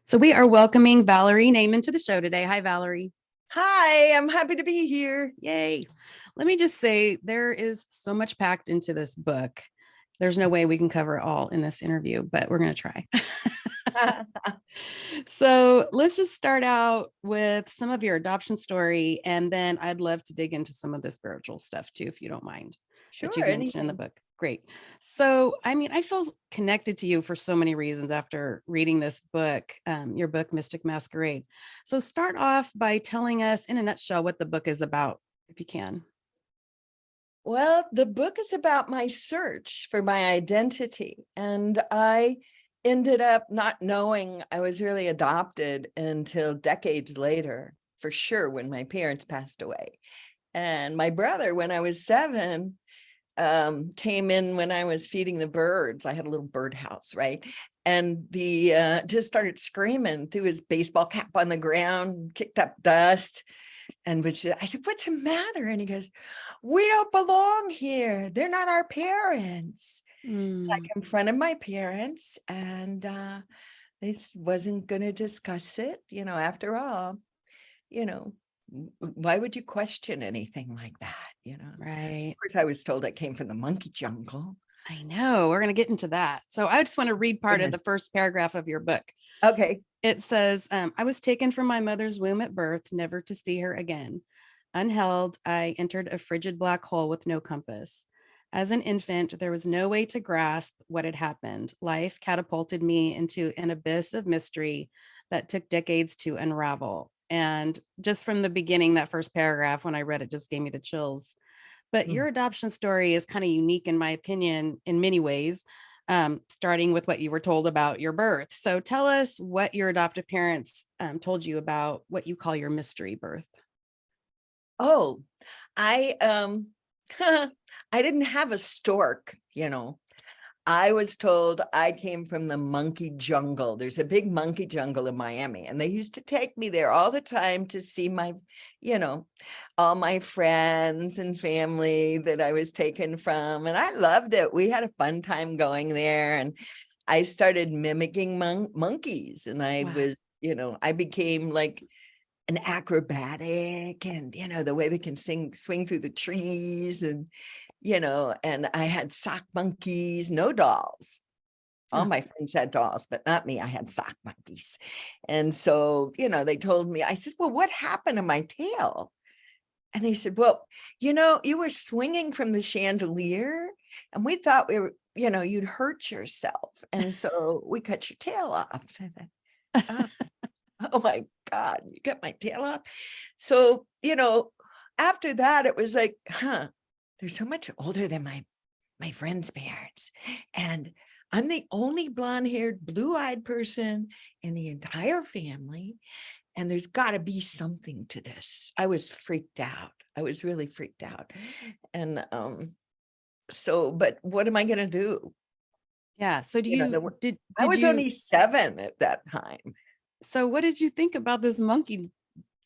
So we are welcoming Valerie Naiman to the show today. Hi, Valerie. Hi, I'm happy to be here. Yay. Let me just say there is so much packed into this book. There's no way we can cover it all in this interview, but we're going to try. So let's just start out with some of your adoption story. And then I'd love to dig into some of the spiritual stuff too, if you don't mind, that Sure, you've mentioned in the anything. book. Great. So, I feel connected to you for so many reasons after reading this book, your book, Mystic Masquerade. So, start off by telling us in a nutshell what the book is about, if you can. Well, the book is about my search for my identity. And I ended up not knowing I was really adopted until decades later, for sure, when my parents passed away. And my brother, when I was 7, came in when I was feeding the birds. I had a little birdhouse, right? And the just started screaming, threw his baseball cap on the ground, kicked up dust. And I said, "What's the matter?" And he goes, "We don't belong here. They're not our parents." I Mm, confronted my parents, and they wasn't going to discuss it. After all, you know, why would you question anything like that? right. Of course, I was told I came from the monkey jungle. I know. We're going to get into that. So, I just want to read part of Goodness. the first paragraph of your book. Okay. It says, I was taken from my mother's womb at birth, never to see her again. Unheld, I entered a frigid black hole with no compass. As an infant, there was no way to grasp what had happened. Life catapulted me into an abyss of mystery that took decades to unravel. And just from the beginning, that first paragraph, when I read it, just gave me the chills. But Mm. your adoption story is kind of unique, in my opinion, in many ways, starting with what you were told about your birth. So tell us what your adoptive parents told you about what you call your mystery birth. Oh, I I didn't have a stork. I was told I came from the monkey jungle. There's a big monkey jungle in Miami, and they used to take me there all the time to see you know, all my friends and family that I was taken from. And I loved it. We had a fun time going there. And I started mimicking monkeys. And Wow. I became like an acrobatic, and the way they can swing through the trees, and I had sock monkeys, no dolls. All Huh. my friends had dolls, but not me. I had sock monkeys. And so, they told me, I said, "Well, what happened to my tail?" And they said, "Well, you were swinging from the chandelier, and we thought you'd hurt yourself. And so we cut your tail off." I said, "Oh, oh my God, you cut my tail off." So, after that, it was like, they're so much older than my friend's parents. And I'm the only blonde-haired, blue-eyed person in the entire family. And there's got to be something to this. I was freaked out. I was really freaked out. And but what am I going to do? Yeah. So do you I did was you only 7 at that time. so what did you think about this monkey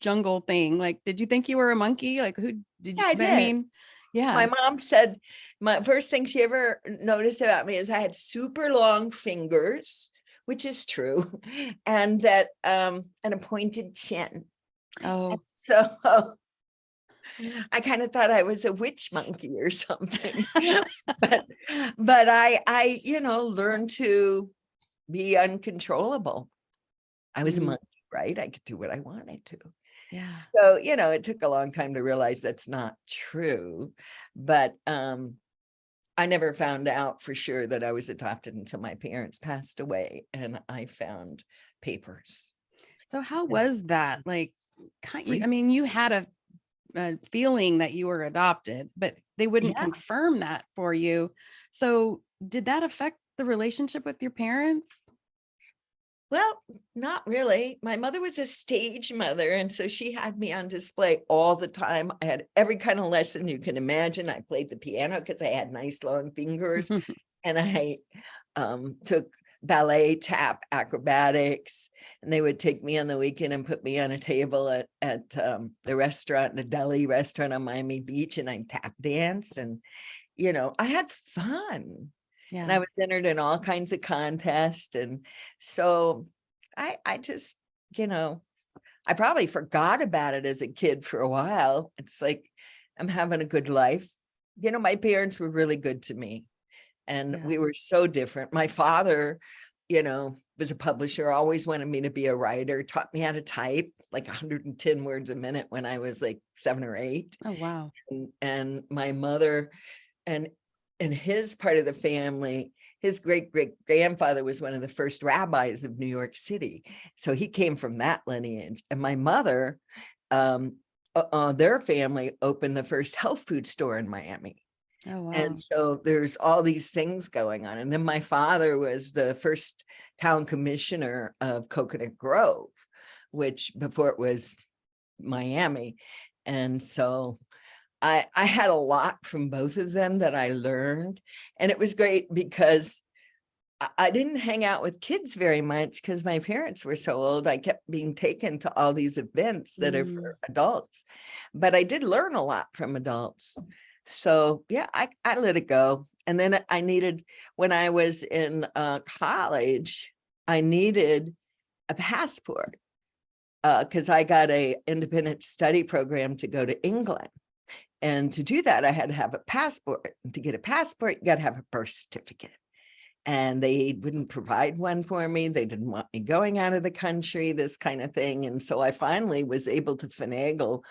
jungle thing? Like, did you think you were a monkey? Like, who did Yeah, you? I But I did. mean, yeah. My mom said my first thing she ever noticed about me is I had super long fingers, which is true, and that an pointed chin. And Oh, so I kind of thought I was a witch monkey or something. but but I learned to be uncontrollable. I was a mm, monkey, right? I could do what I wanted to. yeah. So, it took a long time to realize that's not true. But I never found out for sure that I was adopted until my parents passed away and I found papers. So how And was that? Like, free. I mean, you had a feeling that you were adopted, but they wouldn't Yeah. confirm that for you. So did that affect the relationship with your parents? Well, not really. My mother was a stage mother, and so she had me on display all the time. I had every kind of lesson you can imagine. I played the piano because I had nice long fingers, and I took ballet, tap, acrobatics, and they would take me on the weekend and put me on a table at the restaurant, the deli restaurant on Miami Beach, and I tap dance, and I had fun. And Yeah. I was entered in all kinds of contests. And so I just, I probably forgot about it as a kid for a while. It's like, I'm having a good life. My parents were really good to me, and Yeah. we were so different. My father, was a publisher, always wanted me to be a writer, taught me how to type like 110 words a minute when I was like 7 or 8. Oh, wow. And my mother and his part of the family, his great grandfather was one of the first rabbis of New York City. So he came from that lineage. And my mother, their family opened the first health food store in Miami. Oh, And wow. so there's all these things going on. And then my father was the first town commissioner of Coconut Grove, which before it was Miami. And so I had a lot from both of them that I learned. And it was great because I didn't hang out with kids very much because my parents were so old. I kept being taken to all these events that are Mm. for adults, but I did learn a lot from adults. So yeah, I let it go. And then when I was in college, I needed a passport because I got a independent study program to go to England. And to do that, I had to have a passport. And to get a passport, you got to have a birth certificate. And they wouldn't provide one for me. They didn't want me going out of the country, this kind of thing. And so I finally was able to finagle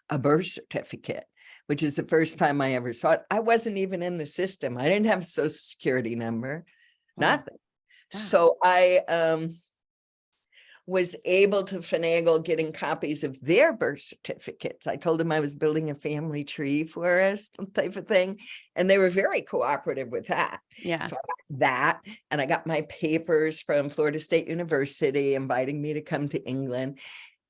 a birth certificate, which is the first time I ever saw it. I wasn't even in the system. I didn't have a social security number, Wow. nothing. Wow. So I was able to finagle getting copies of their birth certificates. I told them I was building a family tree for us, type of thing. And they were very cooperative with that. Yeah. So I got that, and I got my papers from Florida State University inviting me to come to England.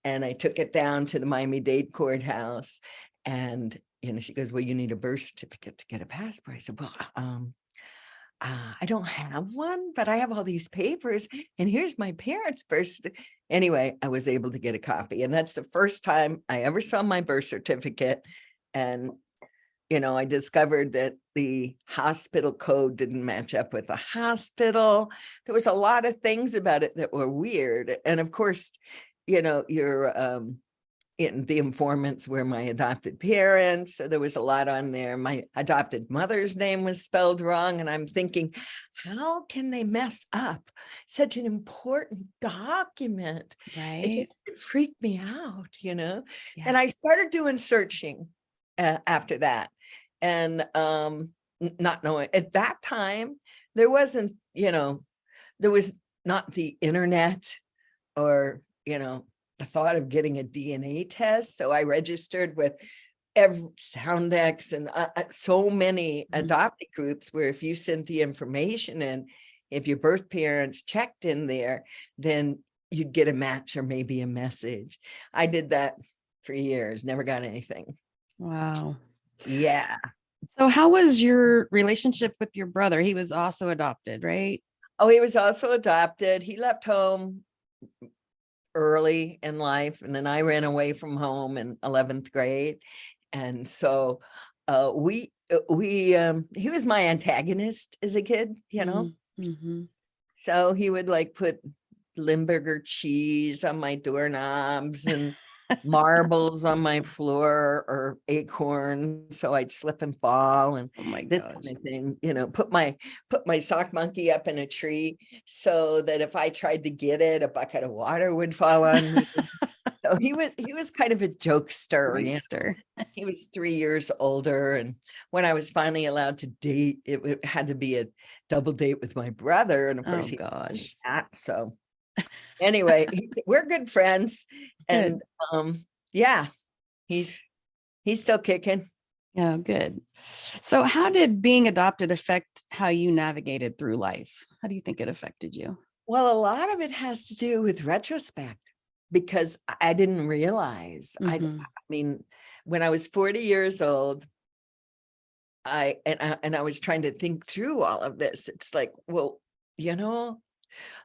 And I took it down to the Miami-Dade courthouse. And, she goes, well, you need a birth certificate to get a passport. I said, well, I don't have one, but I have all these papers, and here's my parents' birth. Anyway, I was able to get a copy, and that's the first time I ever saw my birth certificate. And, I discovered that the hospital code didn't match up with the hospital. There was a lot of things about it that were weird. And of course, you're the informants were my adopted parents. So there was a lot on there. My adopted mother's name was spelled wrong. And I'm thinking, how can they mess up such an important document? Right. It freaked me out, Yeah. And I started doing searching after that. And not knowing at that time, there wasn't, there was not the internet or, the thought of getting a DNA test. So I registered with every Soundex and so many Mhm. adoptee groups where if you sent the information in, if your birth parents checked in there, then you'd get a match or maybe a message. I did that for years, never got anything. Wow. Yeah. So how was your relationship with your brother? He was also adopted, right? Oh, he was also adopted. He left home early in life, and then I ran away from home in 11th grade. And so he was my antagonist as a kid, Mm-hmm. so he would like put Limburger cheese on my doorknobs and marbles on my floor or acorns so I'd slip and fall and Oh my this gosh. kind of thing, put my sock monkey up in a tree so that if I tried to get it, a bucket of water would fall on me. So he was kind of a jokester, Prankster. He was 3 years older, and when I was finally allowed to date, it had to be a double date with my brother, and of course Oh he did gosh. that. So anyway, we're good friends, Good. and yeah, he's still kicking. Oh, good. So how did being adopted affect how you navigated through life? How do you think it affected you? Well, a lot of it has to do with retrospect because I didn't realize. I Mm-hmm. mean, when I was 40 years old, I was trying to think through all of this. It's like, well, you know,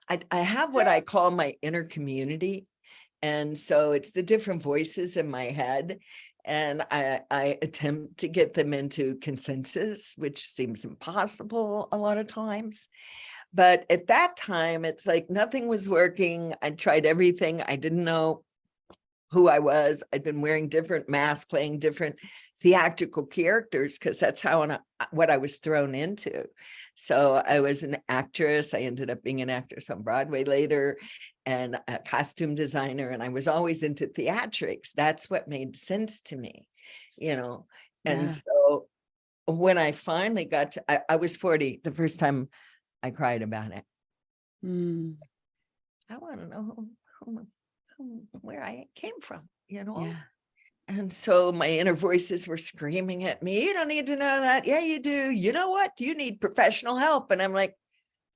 I have what I call my inner community. And so it's the different voices in my head. And I attempt to get them into consensus, which seems impossible a lot of times. But at that time, it's like nothing was working. I tried everything. I didn't know who I was. I'd been wearing different masks, playing different theatrical characters, because that's what I was thrown into. So I was an actress. I ended up being an actress on Broadway later, and a costume designer. And I was always into theatrics. That's what made sense to me, you know. And Yeah. so when I finally got to, I was 40 the first time I cried about it. Mm. I want to know where I came from, you know? Yeah. And so my inner voices were screaming at me, you don't need to know that. Yeah, you do. You know what? You need professional help. And I'm like,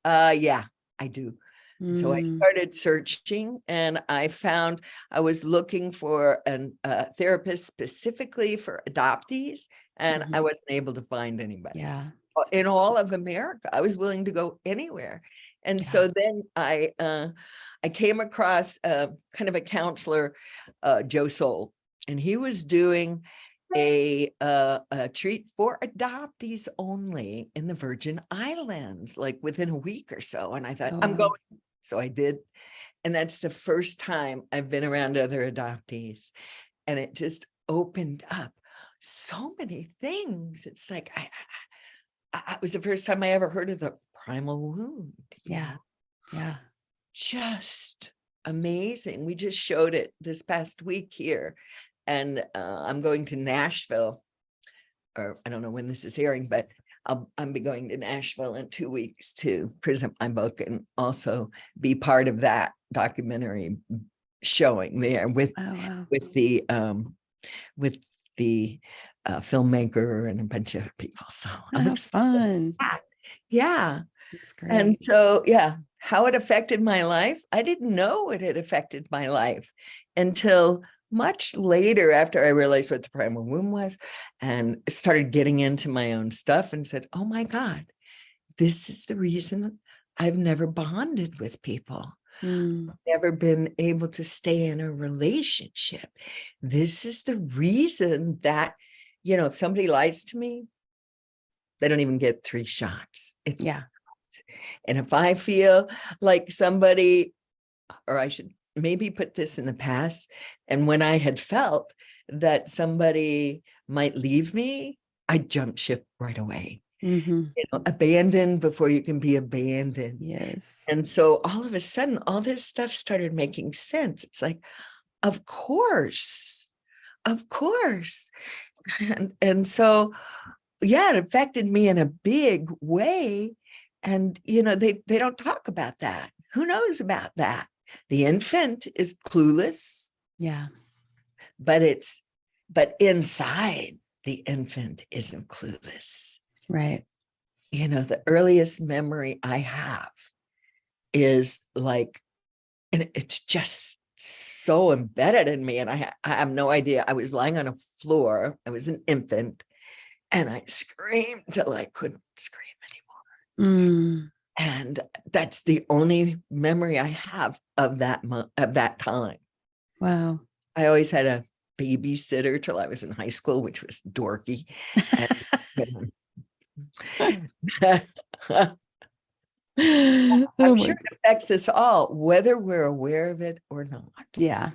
yeah, I do. And so I Mm. started searching, and I found I was looking for a therapist specifically for adoptees, and I Mhm. wasn't able to find anybody Yeah. in all of America. I was willing to go anywhere. And Yeah. so then I came across kind of a counselor, Joe Soul, and he was doing a treat for adoptees only in the Virgin Islands, like within a week or so. And I thought, Oh, I'm wow. going. So I did. And that's the first time I've been around other adoptees. And it just opened up so many things. It's like it was the first time I ever heard of the primal wound, you Yeah. know, Yeah. just amazing. We just showed it this past week here, and I'm going to Nashville, or I don't know when this is airing, but I'm be going to Nashville in 2 weeks to present my book and also be part of that documentary showing there with Oh, wow. with the um with the filmmaker and a bunch of people. So Oh, I'm how excited fun. about that. Yeah. That's And great. so, yeah, how it affected my life, I didn't know it had affected my life until much later, after I realized what the primal wound was and started getting into my own stuff and said, oh my God, this is the reason I've never bonded with people. Mm. Never been able to stay in a relationship. This is the reason that, if somebody lies to me, they don't even get 3 shots. Yeah. And if I feel like somebody, or I should maybe put this in the past, and when I had felt that somebody might leave me, I jump ship right away. Mhm. Abandoned before you can be abandoned. Yes. And so all of a sudden, all this stuff started making sense. It's like, of course, of course. And so, yeah, it affected me in a big way. And, they don't talk about that. Who knows about that? The infant is clueless, Yeah. but inside the infant isn't clueless. Right. The earliest memory I have is like, and it's just so embedded in me. And I have no idea. I was lying on a floor. I was an infant, and I screamed till I couldn't scream Mm. anymore. And that's the only memory I have of that time. Wow. I always had a babysitter till I was in high school, which was dorky. And, Oh I'm my sure it affects us all, whether we're aware of it or not. Yeah.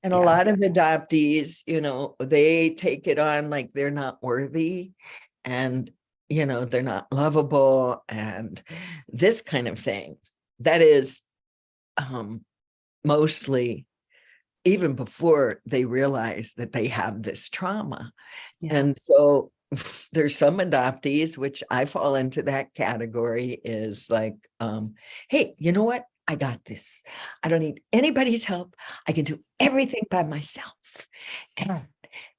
And a Yeah. lot of adoptees, they take it on like they're not worthy, and, they're not lovable, and this kind of thing. That is mostly even before they realize that they have this trauma. Yeah. And so there's some adoptees, which I fall into that category, is like, hey, you know what? I got this. I don't need anybody's help. I can do everything by myself.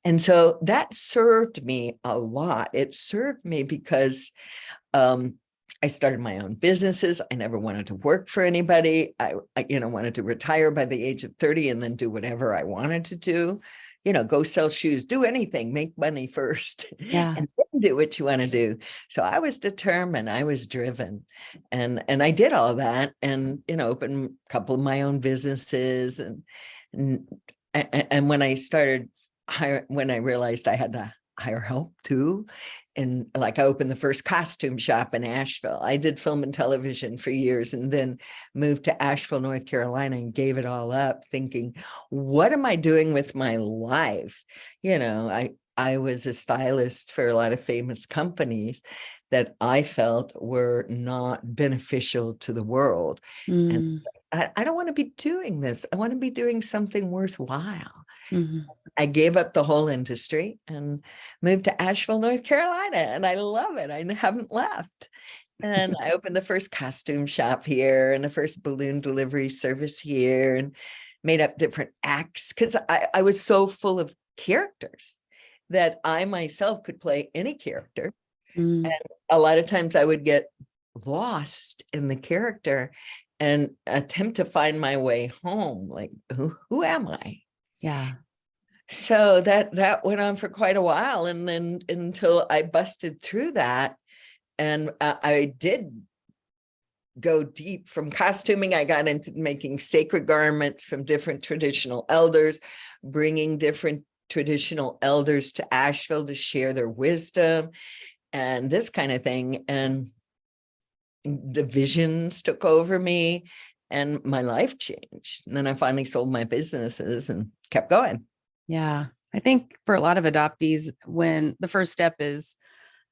And so that served me a lot. It served me because I started my own businesses. I never wanted to work for anybody. I wanted to retire by the age of 30 and then do whatever I wanted to do. Go sell shoes, do anything, make money first, Yeah. and then do what you want to do. So I was determined, I was driven, and I did all that, and opened a couple of my own businesses, and when I started when I realized I had to hire help too, and like I opened the first costume shop in Asheville. I did film and television for years and then moved to Asheville, North Carolina, and gave it all up thinking, what am I doing with my life? I was a stylist for a lot of famous companies that I felt were not beneficial to the world. And Mm, I don't want to be doing this. I want to be doing something worthwhile. mhm. I gave up the whole industry and moved to Asheville, North Carolina, and I love it. I haven't left. And I opened the first costume shop here and the first balloon delivery service here and made up different acts because I was so full of characters that I myself could play any character. And Mm, a lot of times I would get lost in the character and attempt to find my way home. Like, who am I? yeah. So that went on for quite a while, and then until I busted through that, and I did go deep from costuming. I got into making sacred garments from different traditional elders, bringing different traditional elders to Asheville to share their wisdom and this kind of thing. And the visions took over me, and my life changed. And then I finally sold my businesses and kept going. Yeah. I think for a lot of adoptees, when the first step is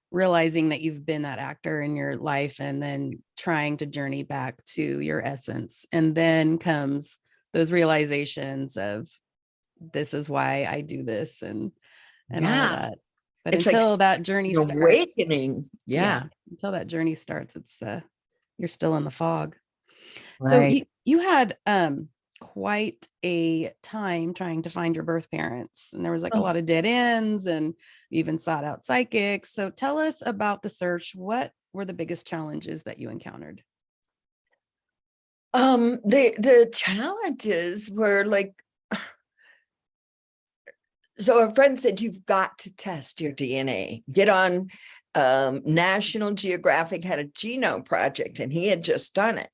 realizing that you've been that actor in your life and then trying to journey back to your essence. And then comes those realizations of this is why I do this and all of Yeah. that. But It's like until that journey an starts, awakening. Yeah. yeah, until that journey starts, it's you're still in the fog. So Right. you had quite a time trying to find your birth parents, and there was like a Oh. lot of dead ends, and you even sought out psychics. So tell us about the search. What were the biggest challenges that you encountered? The challenges were like, so a friend said, you've got to test your DNA. Get on National Geographic had a genome project and he had just done it.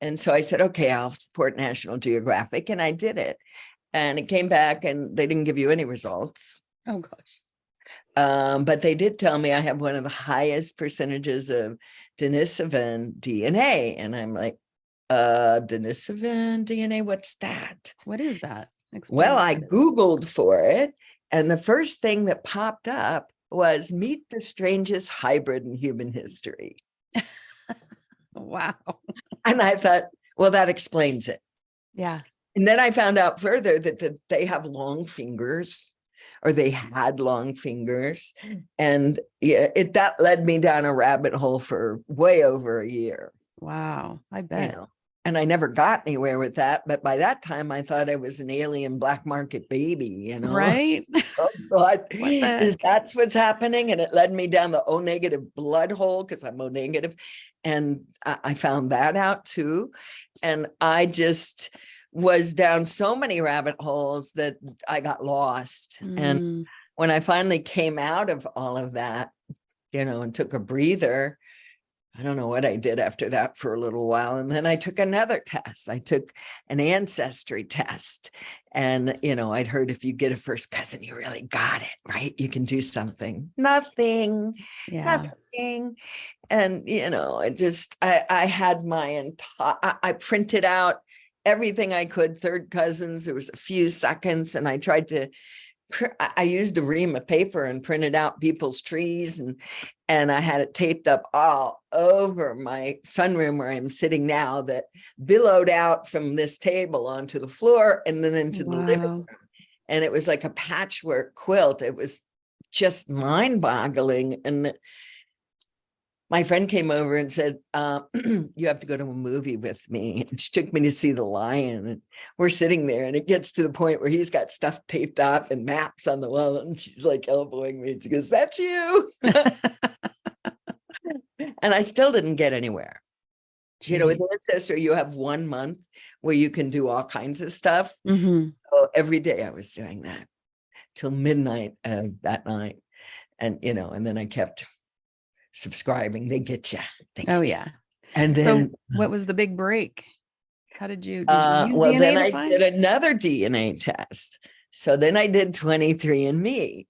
And so I said, okay, I'll support National Geographic. And I did it. And it came back and they didn't give you any results. Oh gosh. But they did tell me I have one of the highest percentages of Denisovan DNA. And I'm like, Denisovan DNA, what's that? What is that? Well, Explain I that. Googled for it. And the first thing that popped up was meet the strangest hybrid in human history. Wow. And I thought, well, that explains it. Yeah. And then I found out further that they have long fingers, or they had long fingers. And yeah, that led me down a rabbit hole for way over a year. Wow. I You bet. know, and I never got anywhere with that. But by that time, I thought I was an alien black market baby. Right? Oh God, What the is heck? that's what's happening? And it led me down the O negative blood hole because I'm O negative. And I found that out too. And I just was down so many rabbit holes that I got lost. And Mm, when I finally came out of all of that, and took a breather, I don't know what I did after that for a little while. And then I took another test. I took an ancestry test. And, I'd heard if you get a first cousin, you really got it, right? You can do something. Nothing, yeah. nothing. And, I had my entire, I printed out everything I could, third cousins. There was a few seconds. And I tried to, I used a ream of paper and printed out people's trees, and I had it taped up all over my sunroom where I'm sitting now, that billowed out from this table onto the floor and then into the living Wow. room. And it was like a patchwork quilt. It was just mind-boggling. And my friend came over and said, you have to go to a movie with me. And she took me to see The Lion. And we're sitting there, and it gets to the point where he's got stuff taped up and maps on the wall. And she's like elbowing me. She goes, that's you. And I still didn't get anywhere. With Gee. Ancestry, you have 1 month where you can do all kinds of stuff. Hmm. So every day I was doing that till midnight that night. And, and then I kept subscribing. They get you. Oh yeah. And So then what was the big break? How did you use well, then DNA to I find? did another DNA test. So then I did 23andMe.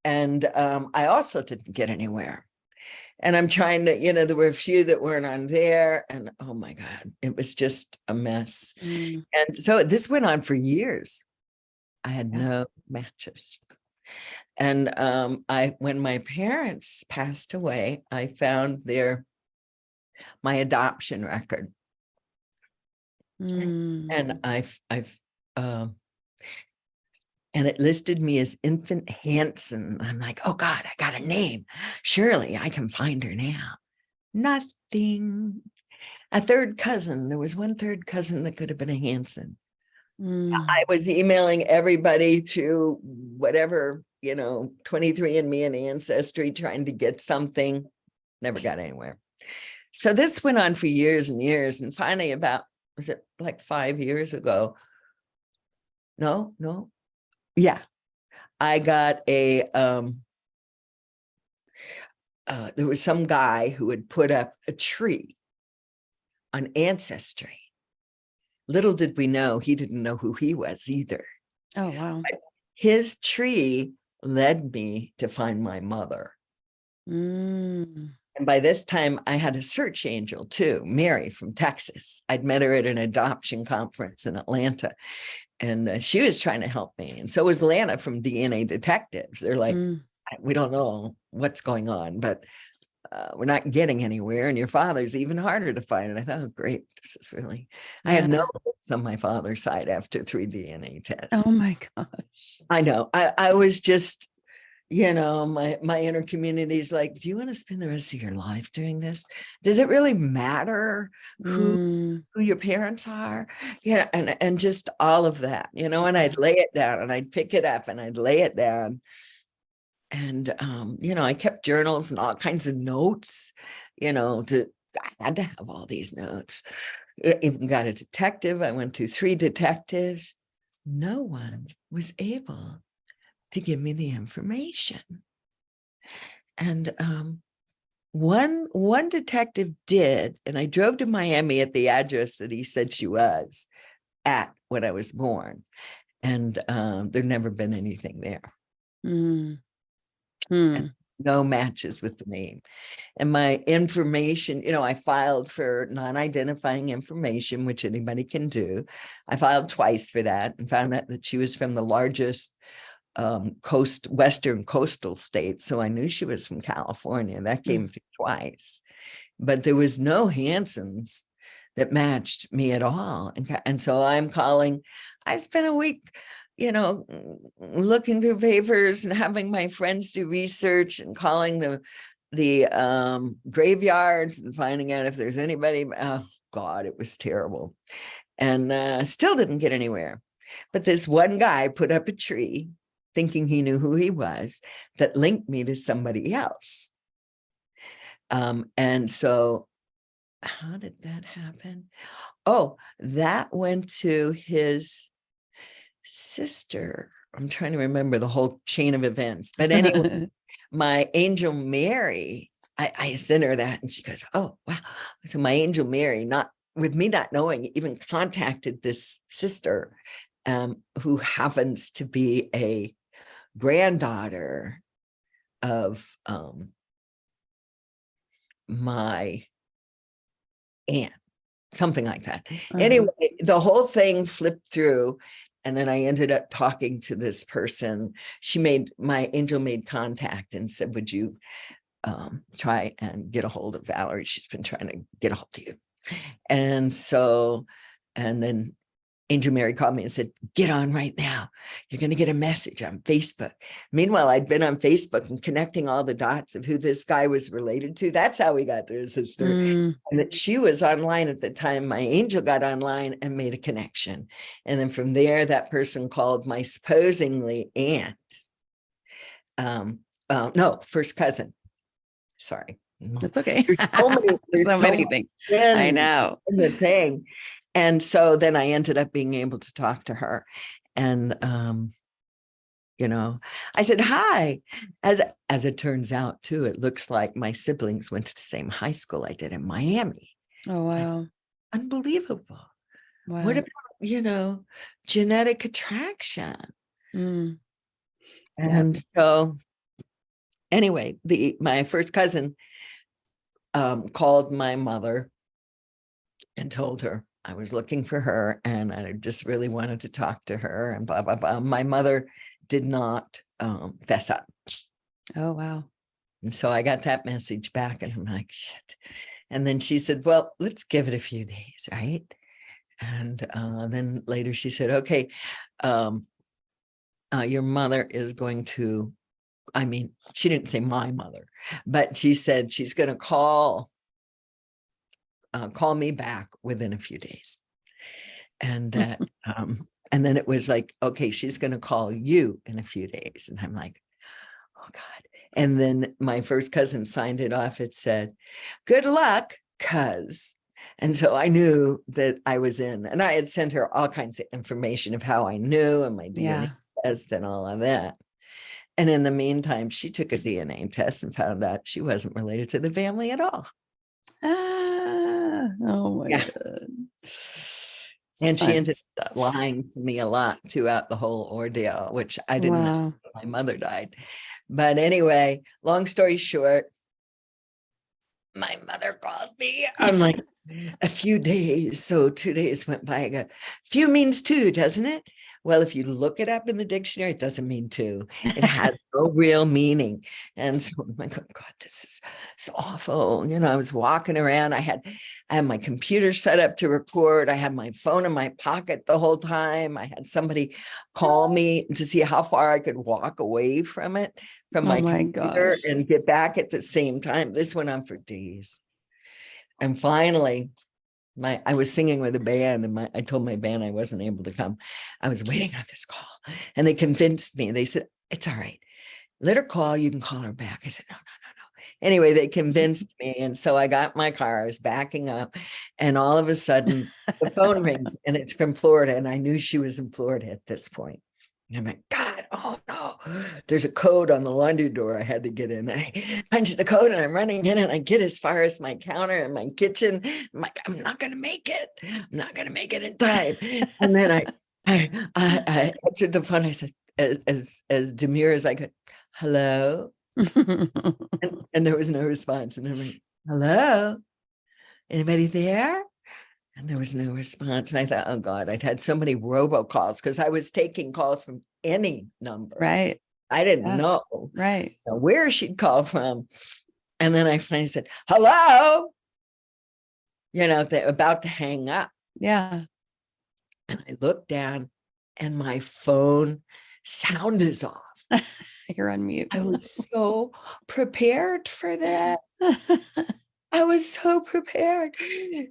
And I also didn't get anywhere. And I'm trying to, there were a few that weren't on there. And oh my God, it was just a mess. Mm. And so this went on for years. I had Yeah. no matches. And when my parents passed away, I found my adoption record. Mm. And and it listed me as Infant Hanson. I'm like, oh God, I got a name. Surely I can find her now. Nothing. A third cousin. There was one third cousin that could have been a Hanson. I was emailing everybody to whatever, 23andMe and Ancestry, trying to get something. Never got anywhere. So this went on for years and years. And finally, was it like 5 years ago? No. Yeah. I got there was some guy who had put up a tree on Ancestry. Little did we know, he didn't know who he was either. Oh, wow. But his tree led me to find my mother. Mm. And by this time, I had a search angel too, Mary from Texas. I'd met her at an adoption conference in Atlanta, and she was trying to help me. And so was Lana from DNA Detectives. They're like, we don't know what's going on, but we're not getting anywhere. And your father's even harder to find. And I thought, oh, great. This is really, I had no hopes on my father's side after 3 DNA tests. Oh my gosh. I know. I was just, my inner community is like, do you want to spend the rest of your life doing this? Does it really matter who your parents are? Yeah. And just all of that, and I'd lay it down and I'd pick it up and I'd lay it down. And, I kept journals and all kinds of notes, I had to have all these notes. I even got a detective. I went to 3 detectives. No one was able to give me the information. And one detective did, and I drove to Miami at the address that he said she was at when I was born. And there'd never been anything there. And no matches with the name. And my information, I filed for non-identifying information, which anybody can do. I filed twice for that and found out that she was from the largest western coastal state. So I knew she was from California. That came through twice. But there was no Hansons that matched me at all. And so I'm calling. I spent a week looking through papers and having my friends do research and calling the graveyards and finding out if there's anybody. Oh God, it was terrible. And still didn't get anywhere. But this one guy put up a tree thinking he knew who he was that linked me to somebody else. And so how did that happen? Oh, that went to his sister. I'm trying to remember the whole chain of events. But anyway, my angel Mary, I sent her that and she goes, oh, wow. So my angel Mary, not with me not knowing, even contacted this sister who happens to be a granddaughter of my aunt, something like that. Anyway, the whole thing flipped through. And then I ended up talking to this person. My angel made contact and said, would you try and get a hold of Valerie? She's been trying to get a hold of you. And then Angel Mary called me and said, get on right now. You're going to get a message on Facebook. Meanwhile, I'd been on Facebook and connecting all the dots of who this guy was related to. That's how we got to his sister. And that she was online at the time. My angel got online and made a connection. And then from there, that person called my supposedly aunt. No, first cousin. Sorry. That's okay. There's so many things. I know. In the thing. And so then I ended up being able to talk to her. And, I said, hi. As it turns out, too, it looks like my siblings went to the same high school I did in Miami. Oh, wow. Like, unbelievable. Wow. What about, genetic attraction? And so Anyway, my first cousin called my mother and told her I was looking for her and I just really wanted to talk to her and blah, blah, blah. My mother did not fess up. Oh, wow. And so I got that message back and I'm like, shit. And then she said, well, let's give it a few days, right? And then later she said, okay, your mother is going to, I mean, she didn't say my mother, but she said she's going to call me back within a few days. And that, and then it was like, okay, she's going to call you in a few days. And I'm like, oh God. And then my first cousin signed it off. It said, good luck, cuz. And so I knew that I was in, and I had sent her all kinds of information of how I knew and my DNA test and all of that. And in the meantime, she took a DNA test and found out she wasn't related to the family at all. Ah, oh my God. And she Fun ended up stuff. lying to me a lot throughout the whole ordeal, which I didn't know Wow. my mother died. But anyway, long story short, my mother called me. I'm like, a few days. So 2 days went by. I go, few means two, doesn't it? Well, if you look it up in the dictionary, it doesn't mean two. It has no real meaning. And so I'm like, oh God, this is so awful. You know, I was walking around. I had my computer set up to record. I had my phone in my pocket the whole time. I had somebody call me to see how far I could walk away from it, from Oh my my computer, gosh. and get back at the same time. This went on for days. And finally, I was singing with a band and I told my band I wasn't able to come. I was waiting on this call and they convinced me. They said, it's all right. Let her call. You can call her back. I said, no, no, no, no. Anyway, they convinced me. And so I got my car. I was backing up and all of a sudden the phone rings and it's from Florida. And I knew she was in Florida at this point. And I'm like, God, oh no, there's a code on the laundry door I had to get in. I punch the code and I'm running in and I get as far as my counter in my kitchen. I'm like, I'm not going to make it. I'm not going to make it in time. And then I answered the phone. I said, as demure as I could, hello. And there was no response. And I'm like, hello, anybody there? And there was no response. And I thought, oh God, I'd had so many robocalls because I was taking calls from any number. Right. I didn't Yeah. know Right. where she'd call from. And then I finally said, hello, you know, they're about to hang up. Yeah. And I looked down and my phone sound is off. You're on mute. I was so prepared for this. I was so prepared.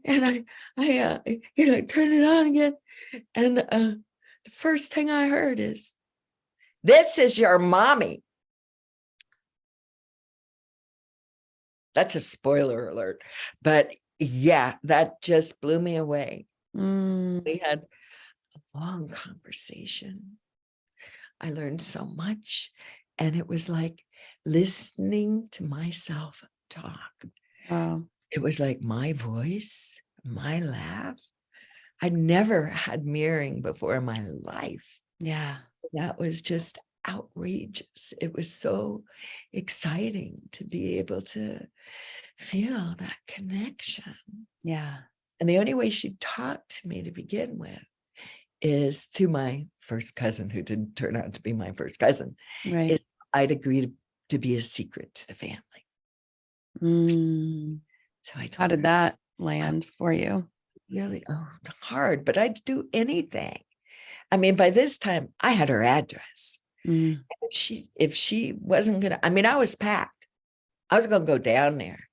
And I you know, turned it on again. And the first thing I heard is, this is your mommy. That's a spoiler alert. But yeah, that just blew me away. We had a long conversation. I learned so much. And it was like listening to myself talk. Wow. It was like my voice, my laugh. I'd never had mirroring before in my life. Yeah. That was just outrageous. It was so exciting to be able to feel that connection. Yeah. And the only way she talked to me to begin with is through my first cousin, who didn't turn out to be my first cousin. Right. Is I'd agree to be a secret to the family. So I told How did her, that land for you? really, hard, but I'd do anything. I mean, by this time I had her address. If she wasn't gonna, I mean, I was packed. I was gonna go down there.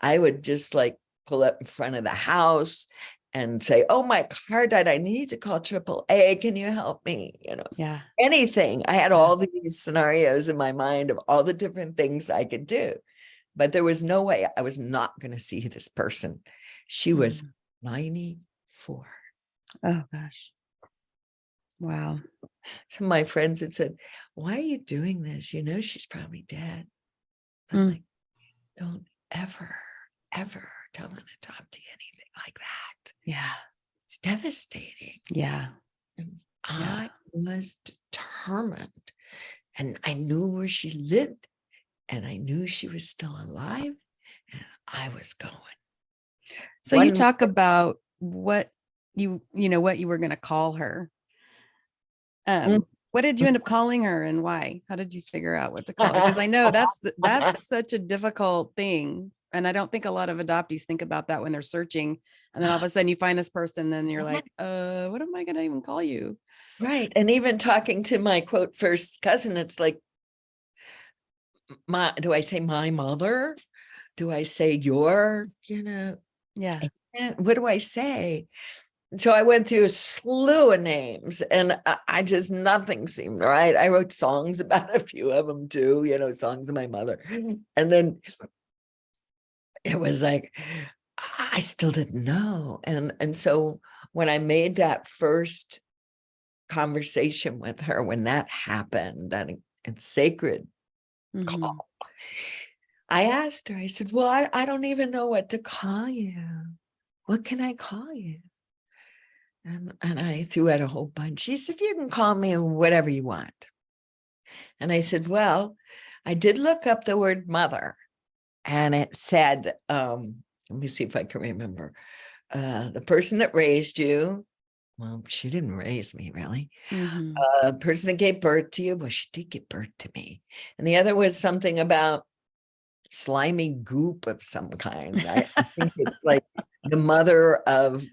I would just like pull up in front of the house and say, oh, my car died. I need to call AAA. Can you help me? You know, Yeah. anything. I had all these scenarios in my mind of all the different things I could do. But there was no way I was not going to see this person. She was 94. Oh gosh. Wow. So my friends had said, why are you doing this? You know, she's probably dead. I'm like, don't ever, ever tell an adoptee anything like that. Yeah. It's devastating. Yeah. And I was determined and I knew where she lived And I knew she was still alive, and I was going. So you One, talk about what what you were going to call her. mm, What did you end up calling her and why? How did you figure out what to call her? Because I know that's such a difficult thing. And I don't think a lot of adoptees think about that when they're searching. And then all of a sudden you find this person, then you're like, what am I gonna even call you? right. And even talking to my quote first cousin, it's like, do I say my mother? Do I say your, Yeah. what do I say? So I went through a slew of names, and I just, nothing seemed right. I wrote songs about a few of them too, songs of my mother. And then it was like, I still didn't know. And so when I made that first conversation with her, when that happened, that sacred Mm-hmm. call, I asked her, I said, well, I don't even know what to call you. What can I call you? And I threw out a whole bunch. She said, you can call me whatever you want. And I said, well, I did look up the word mother, and it said, let me see if I can remember, the person that raised you. Well, she didn't raise me, really. Mm-hmm. Person that gave birth to you. Well, she did give birth to me. And the other was something about slimy goop of some kind. I think it's like the mother of,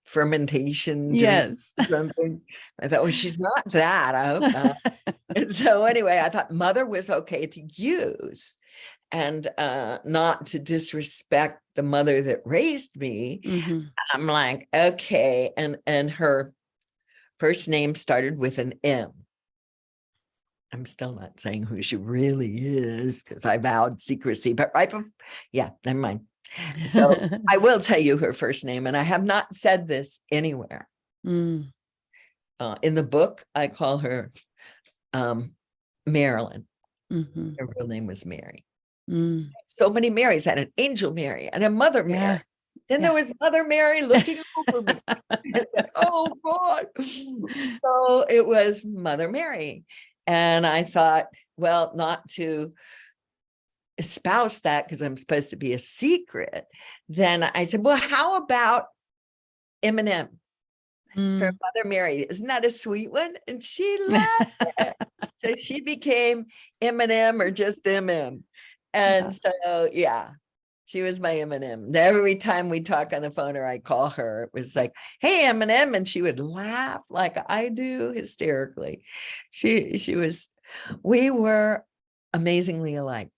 fermentation drink Yes. or something. I thought, well, she's not that. I hope not. And so anyway, I thought mother was okay to use, and not to disrespect the mother that raised me. Mm-hmm. I'm like, okay. And her first name started with an M. I'm still not saying who she really is because I vowed secrecy, but right before, yeah, never mind. So I will tell you her first name, and I have not said this anywhere. Mm. In the book, I call her Marilyn. Mm-hmm. Her real name was Mary. Mm. So many Marys. I had an angel Mary and a mother Mary. Yeah. Then there Yeah. was Mother Mary looking over me. It's like, oh God. So it was Mother Mary. And I thought, well, not to espouse that because I'm supposed to be a secret. Then I said, well, how about Eminem for Mm. Mother Mary? Isn't that a sweet one? And she loved it. So she became Eminem, or just MM. Yeah. And so, yeah, she was my Eminem. Every time we talk on the phone or I call her, it was like, hey, Eminem. And she would laugh like I do, hysterically. We were amazingly alike.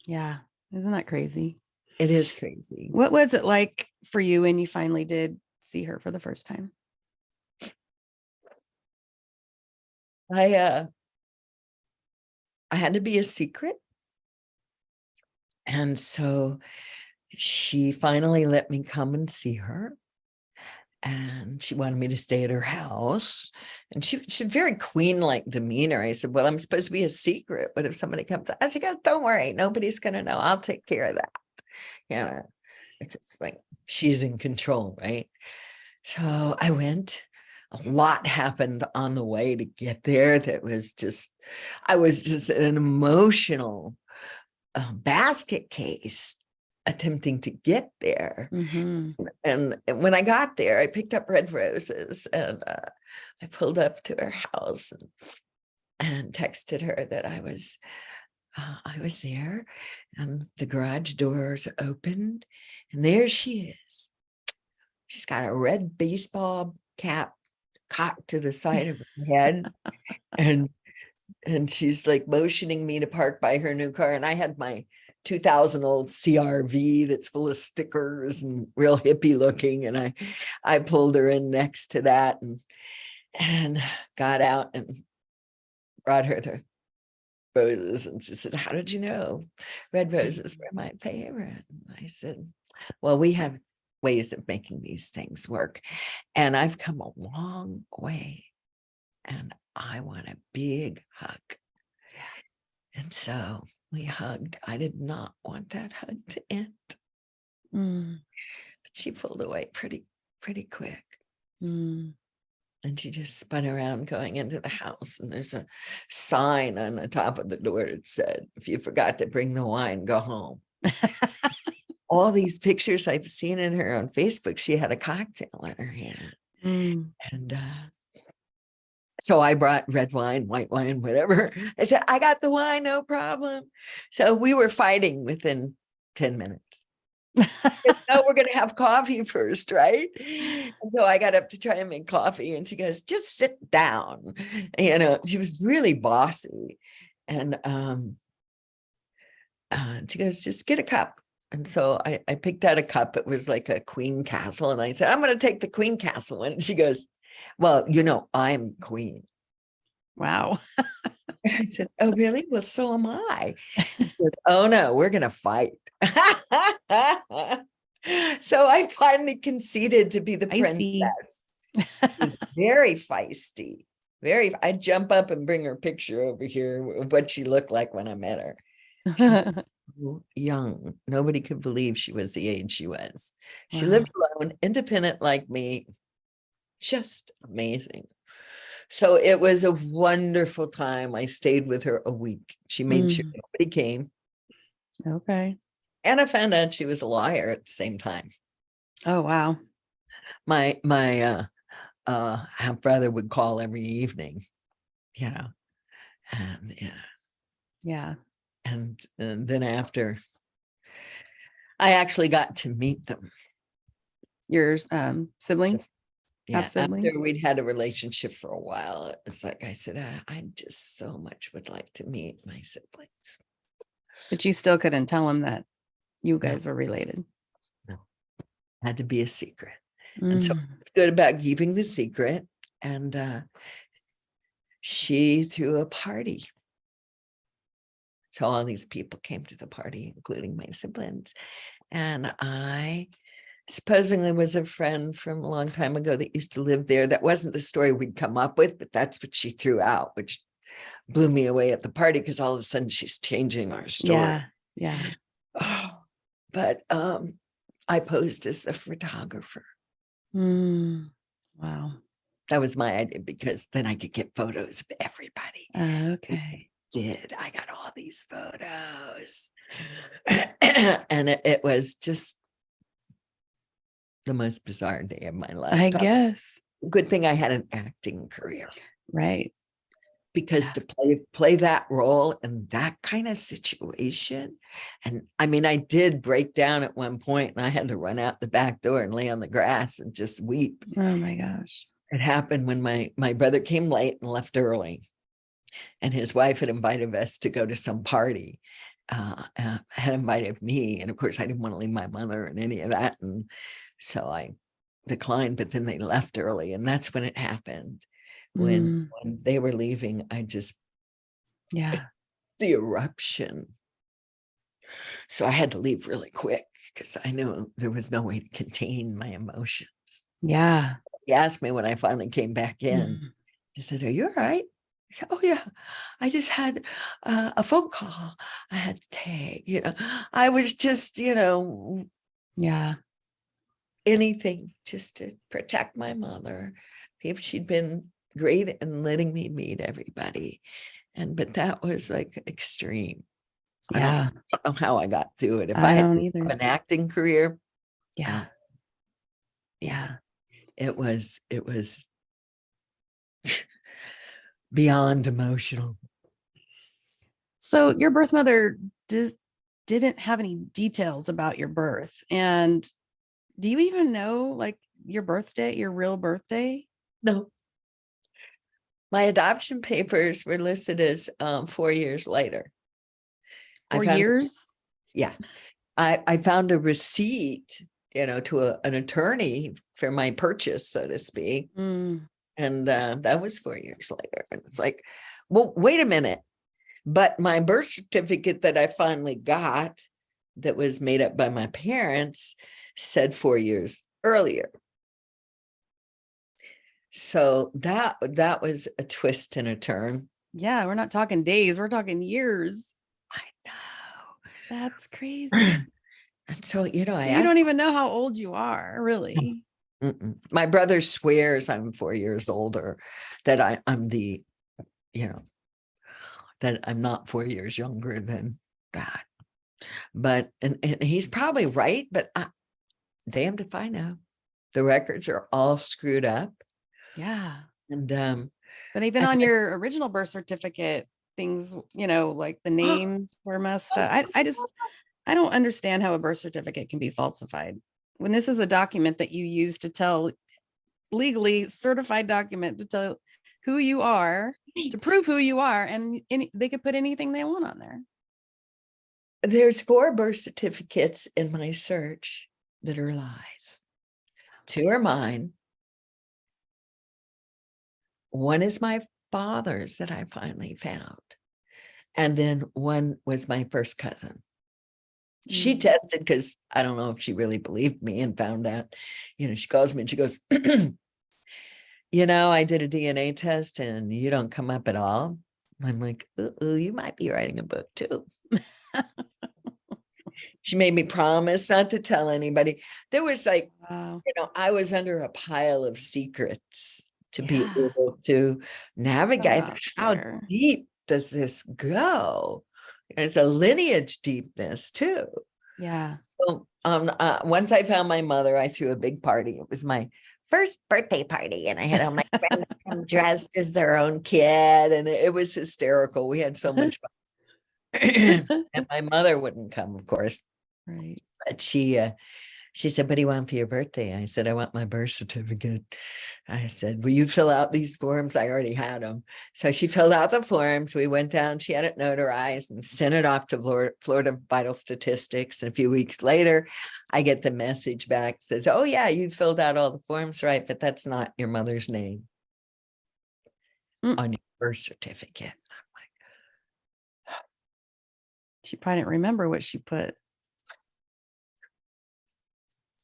Yeah. Isn't that crazy? It is crazy. What was it like for you when you finally did see her for the first time? I had to be a secret. And so she finally let me come and see her. And she wanted me to stay at her house. And she had very queen-like demeanor. I said, well, I'm supposed to be a secret. What if somebody comes out? She goes, don't worry, nobody's going to know. I'll take care of that. It's just like she's in control, right? So I went. A lot happened on the way to get there. I was just an emotional basket case attempting to get there. Mm-hmm. And when I got there, I picked up red roses, and I pulled up to her house and texted her that I was there, and the garage doors opened, and there she is. She's got a red baseball cap cocked to the side of her head, and she's like motioning me to park by her new car. And I had my 2000 old CRV that's full of stickers and real hippie looking. And I pulled her in next to that and got out and brought her the roses. And she said, how did you know red roses were my favorite? And I said, well, we have ways of making these things work. And I've come a long way, and I want a big hug. And so we hugged. I did not want that hug to end. Mm. But she pulled away pretty quick. Mm. And she just spun around going into the house. And there's a sign on the top of the door that said, if you forgot to bring the wine, go home. All these pictures I've seen in her on Facebook, she had a cocktail in her hand. Mm. And so I brought red wine, white wine, whatever. I said, I got the wine, no problem. So we were fighting within 10 minutes. No, we're going to have coffee first, right? And so I got up to try and make coffee, and she goes, just sit down. She was really bossy. And she goes, just get a cup. And so I picked out a cup. It was like a queen castle. And I said, I'm going to take the queen castle. And she goes, well, I'm queen. Wow. And I said, oh, really? Well, so am I. She goes, oh, no, we're going to fight. So I finally conceded to be the Feisty. princess. She's very feisty. I'd jump up and bring her picture over here of what she looked like when I met her. She was so young. Nobody could believe she was the age she was. She Wow. lived alone, independent like me. Just amazing. So it was a wonderful time. I stayed with her a week. She made sure Mm. nobody came. Okay. And I found out she was a liar at the same time. Oh, wow. My half brother would call every evening, and Yeah. and then after I actually got to meet them. Your siblings? Yeah, Half siblings? after we'd had a relationship for a while, it's like I said, I just so much would like to meet my siblings. But you still couldn't tell them that you No, guys were related. no, had to be a secret. And so Mm. it's good about keeping the secret. And she threw a party. So all these people came to the party, including my siblings. And I supposedly was a friend from a long time ago that used to live there. That wasn't the story we'd come up with, but that's what she threw out, which blew me away at the party because all of a sudden she's changing our story. Yeah. Yeah. Oh, but I posed as a photographer. Mm. Wow. That was my idea because then I could get photos of everybody. Okay. I got all these photos. And it was just the most bizarre day of my life. I guess. Good thing I had an acting career, Right. because to play that role in that kind of situation. And I mean, I did break down at one point and I had to run out the back door and lay on the grass and just weep. Oh my gosh. It happened when my brother came late and left early, and his wife had invited us to go to some party. Had invited me, and of course I didn't want to leave my mother and any of that, and so I declined. But then they left early, and that's when it happened. When Mm. they were leaving, Yeah. the eruption. So I had to leave really quick because I knew there was no way to contain my emotions. Yeah. He asked me when I finally came back in, Mm. he said, "Are you all right?" I said, "Oh yeah, I just had a phone call I had to take. I was just, Yeah. anything just to protect my mother. If she'd been great in letting me meet everybody, but that was like extreme. I don't Yeah. know how I got through it. If I I had don't either. an acting career, Yeah. yeah, it was beyond emotional. So your birth mother didn't have any details about your birth. And do you even know like your birthday, your real birthday? No, my adoption papers were listed as 4 years later. I For found, years? yeah, I found a receipt, to an attorney for my purchase, so to speak. Mm. And that was 4 years later. And it's like, well, wait a minute. But my birth certificate that I finally got, that was made up by my parents, said 4 years earlier. So that was a twist and a turn. Yeah, we're not talking days, we're talking years. I know. That's crazy. And so, So I you asked, don't even know how old you are, really. My brother swears I'm 4 years older, that I'm the, that I'm not 4 years younger than that. But, and he's probably right, but damned if I know. The records are all screwed up. Yeah. And But even on your original birth certificate, things, like the names were messed up. I don't understand how a birth certificate can be falsified when this is a document that you use to tell, legally certified document to tell who you are, to prove who you are, and they could put anything they want on there. There's 4 birth certificates in my search that are lies. 2 are mine. One is my father's that I finally found. And then one was my first cousin. She tested, because I don't know if she really believed me, and found out, she calls me and she goes, I did a DNA test and you don't come up at all. I'm like, you might be writing a book too. She made me promise not to tell anybody. There was like, Wow. I was under a pile of secrets to be Yeah. able to navigate. How Sure. deep does this go? It's a lineage deepness too. Yeah. So once I found my mother, I threw a big party. It was my first birthday party, and I had all my friends come dressed as their own kid, and it was hysterical. We had so much fun. And my mother wouldn't come, of course, Right. but she said, "What do you want for your birthday?" I said, "I want my birth certificate." I said, "Will you fill out these forms?" I already had them. So she filled out the forms. We went down, she had it notarized and sent it off to Florida Vital Statistics. And a few weeks later, I get the message back, says, "Oh yeah, you filled out all the forms right, but that's not your mother's name on your birth certificate." She probably didn't remember what she put.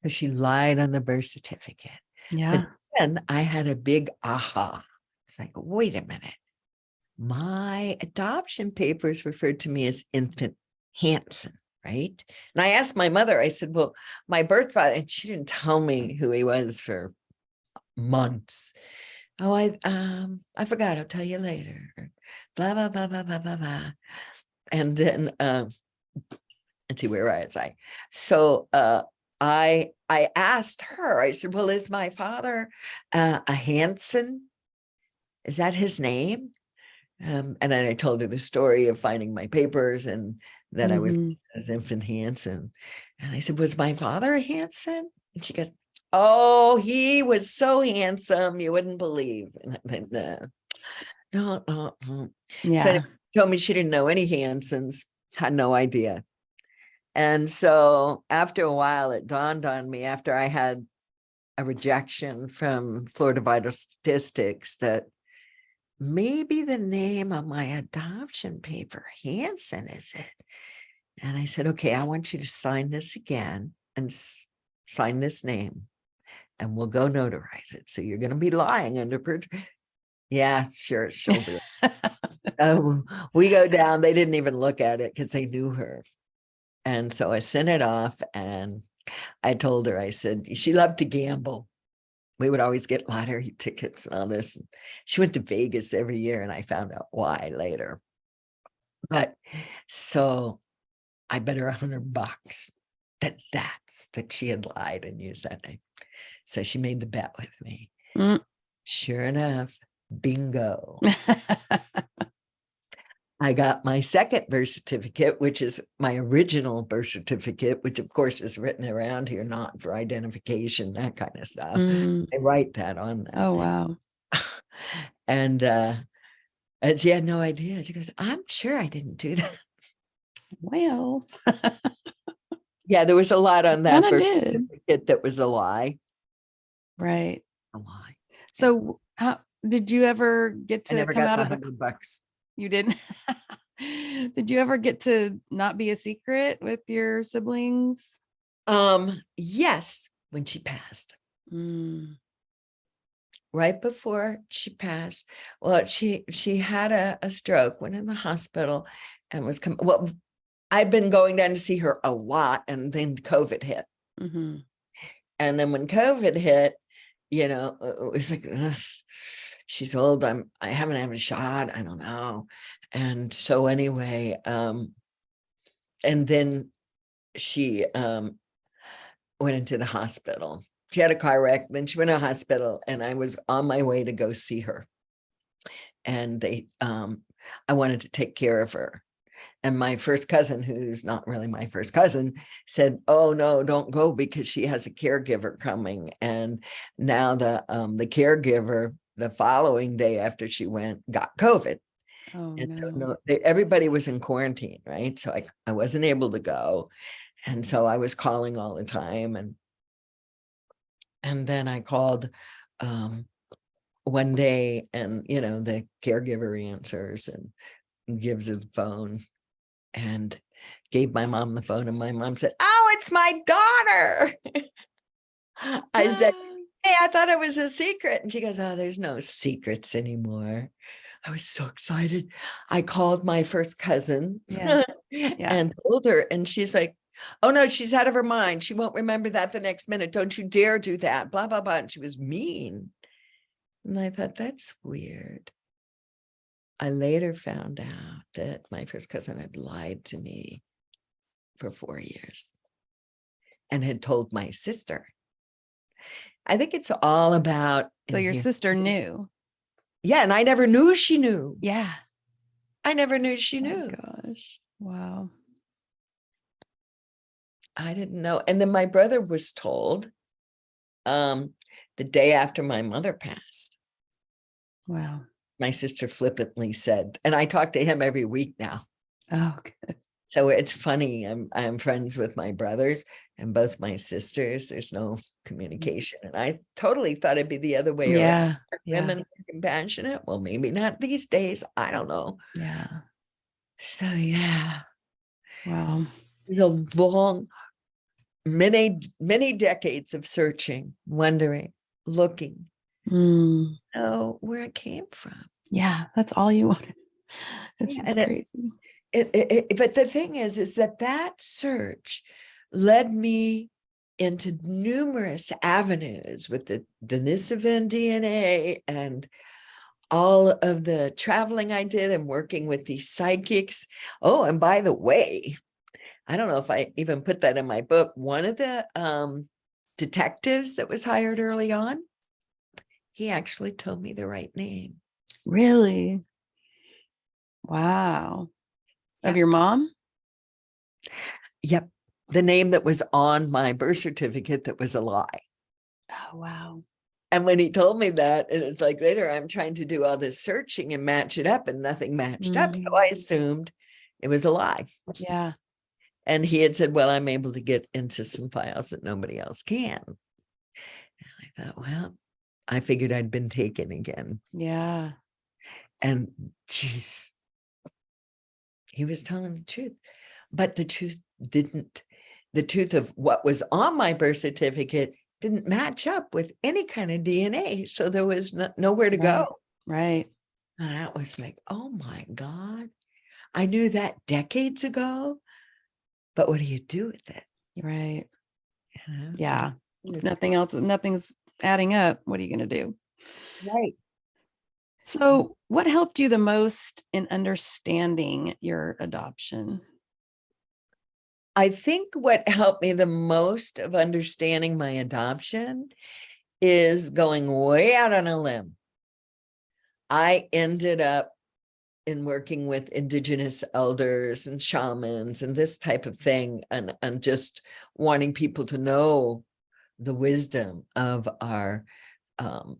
So she lied on the birth certificate. Yeah. But then I had a big aha. It's like, wait a minute. My adoption papers referred to me as infant Hansen, right? And I asked my mother, I said, well, my birth father, and she didn't tell me who he was for months. Oh, I forgot, I'll tell you later. Blah, blah, blah, blah, blah, blah, blah. And then let's see, where was I? So I asked her, I said, well, is my father a Hansen? Is that his name? And then I told her the story of finding my papers and that I was as infant Hansen. And I said, was my father a Hansen? And she goes, oh, he was so handsome, you wouldn't believe. And I said, no. So Yeah. she told me she didn't know any Hansens, had no idea. And so after a while, it dawned on me, after I had a rejection from Florida Vital Statistics, that maybe the name on my adoption paper, Hansen, is it? And I said, okay, I want you to sign this again and sign this name, and we'll go notarize it. So you're going to be lying under perjury. Yeah, sure, she'll do it. We go down. They didn't even look at it because they knew her. And so I sent it off, and I told her, I said, she loved to gamble. We would always get lottery tickets and all this. She went to Vegas every year, and I found out why later. But so I bet her $100 that she had lied and used that name. So she made the bet with me. Sure enough, bingo. I got my second birth certificate, which is my original birth certificate, which of course is written around here, not for identification, that kind of stuff. I write that on that. Oh, wow. And she had no idea. She goes, I'm sure I didn't do that. Well, yeah, there was a lot on that birth did. certificate that was a lie. Right. A lie. So how did you ever get to come out of the $100? You didn't? Did you ever get to not be a secret with your siblings? Yes, when she passed. Right before she passed. Well, she had a stroke, went in the hospital, and was well, I'd been going down to see her a lot, and then COVID hit. And then when COVID hit, it was like, ugh, she's old. I haven't had a shot. I don't know. And so anyway, and then she went into the hospital. She had a car wreck, then she went to the hospital, and I was on my way to go see her. And I wanted to take care of her. And my first cousin, who's not really my first cousin, said, "Oh no, don't go, because she has a caregiver coming." And now the caregiver, the following day after she went, got COVID. Oh And so no. no, everybody was in quarantine, right? So I wasn't able to go. And so I was calling all the time. And then I called one day, and the caregiver answers and gives her the phone, and gave my mom the phone, and my mom said, "Oh, it's my daughter." I said, Ah, "Hey, I thought it was a secret." And she goes, "Oh, there's no secrets anymore." I was so excited. I called my first cousin yeah. Yeah. and told her, and she's like, "Oh no, she's out of her mind. She won't remember that the next minute. Don't you dare do that, blah, blah, blah." And she was mean. And I thought, that's weird. I later found out that my first cousin had lied to me for 4 years and had told my sister. I think it's all about So your here. sister knew. Yeah, and I never knew she knew. Yeah. I never knew she Oh my knew. gosh. Wow. I didn't know. And then my brother was told the day after my mother passed. Wow. My sister flippantly said, and I talk to him every week now. Oh, good. So it's funny. I'm friends with my brothers and both my sisters. There's no communication. And I totally thought it'd be the other way around. Yeah. Yeah. Women are compassionate. Well, maybe not these days. I don't know. Yeah. So yeah, Wow. it's a long, many decades of searching, wondering, looking, Mm. know where it came from. Yeah. That's all you wanted. It's Yeah, just and crazy. but the thing is that search led me into numerous avenues with the Denisovan DNA and all of the traveling I did and working with these psychics. Oh, and by the way, I don't know if I even put that in my book. One of the detectives that was hired early on, he actually told me the right name. Really? Wow. Of Yep. your mom? Yep. The name that was on my birth certificate that was a lie. Oh, wow. And when he told me that, and it's like later I'm trying to do all this searching and match it up, and nothing matched up. So I assumed it was a lie. Yeah. And he had said, "Well, I'm able to get into some files that nobody else can." And I thought, well, I figured I'd been taken again. Yeah. And geez, he was telling the truth. But the truth of what was on my birth certificate didn't match up with any kind of DNA. So there was nowhere to Right. go. Right. And that was like, oh my God, I knew that decades ago, but what do you do with it? Right. You know? Yeah. If nothing else, nothing's adding up. What are you going to do? Right. So, what helped you the most in understanding your adoption? I think what helped me the most of understanding my adoption is going way out on a limb. I ended up in working with indigenous elders and shamans and this type of thing, and just wanting people to know the wisdom of our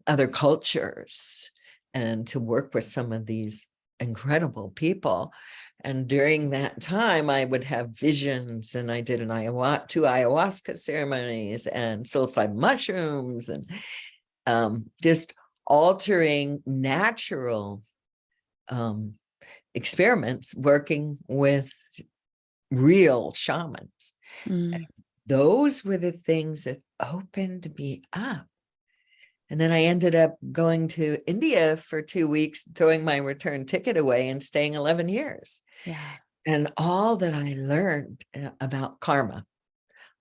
other cultures and to work with some of these incredible people. And during that time, I would have visions, and I did two ayahuasca ceremonies and psilocybin mushrooms, and just altering natural experiments working with real shamans. Mm, Those were the things that opened me up. And then I ended up going to India for 2 weeks, throwing my return ticket away and staying 11 years. yeah. And all that I learned about karma.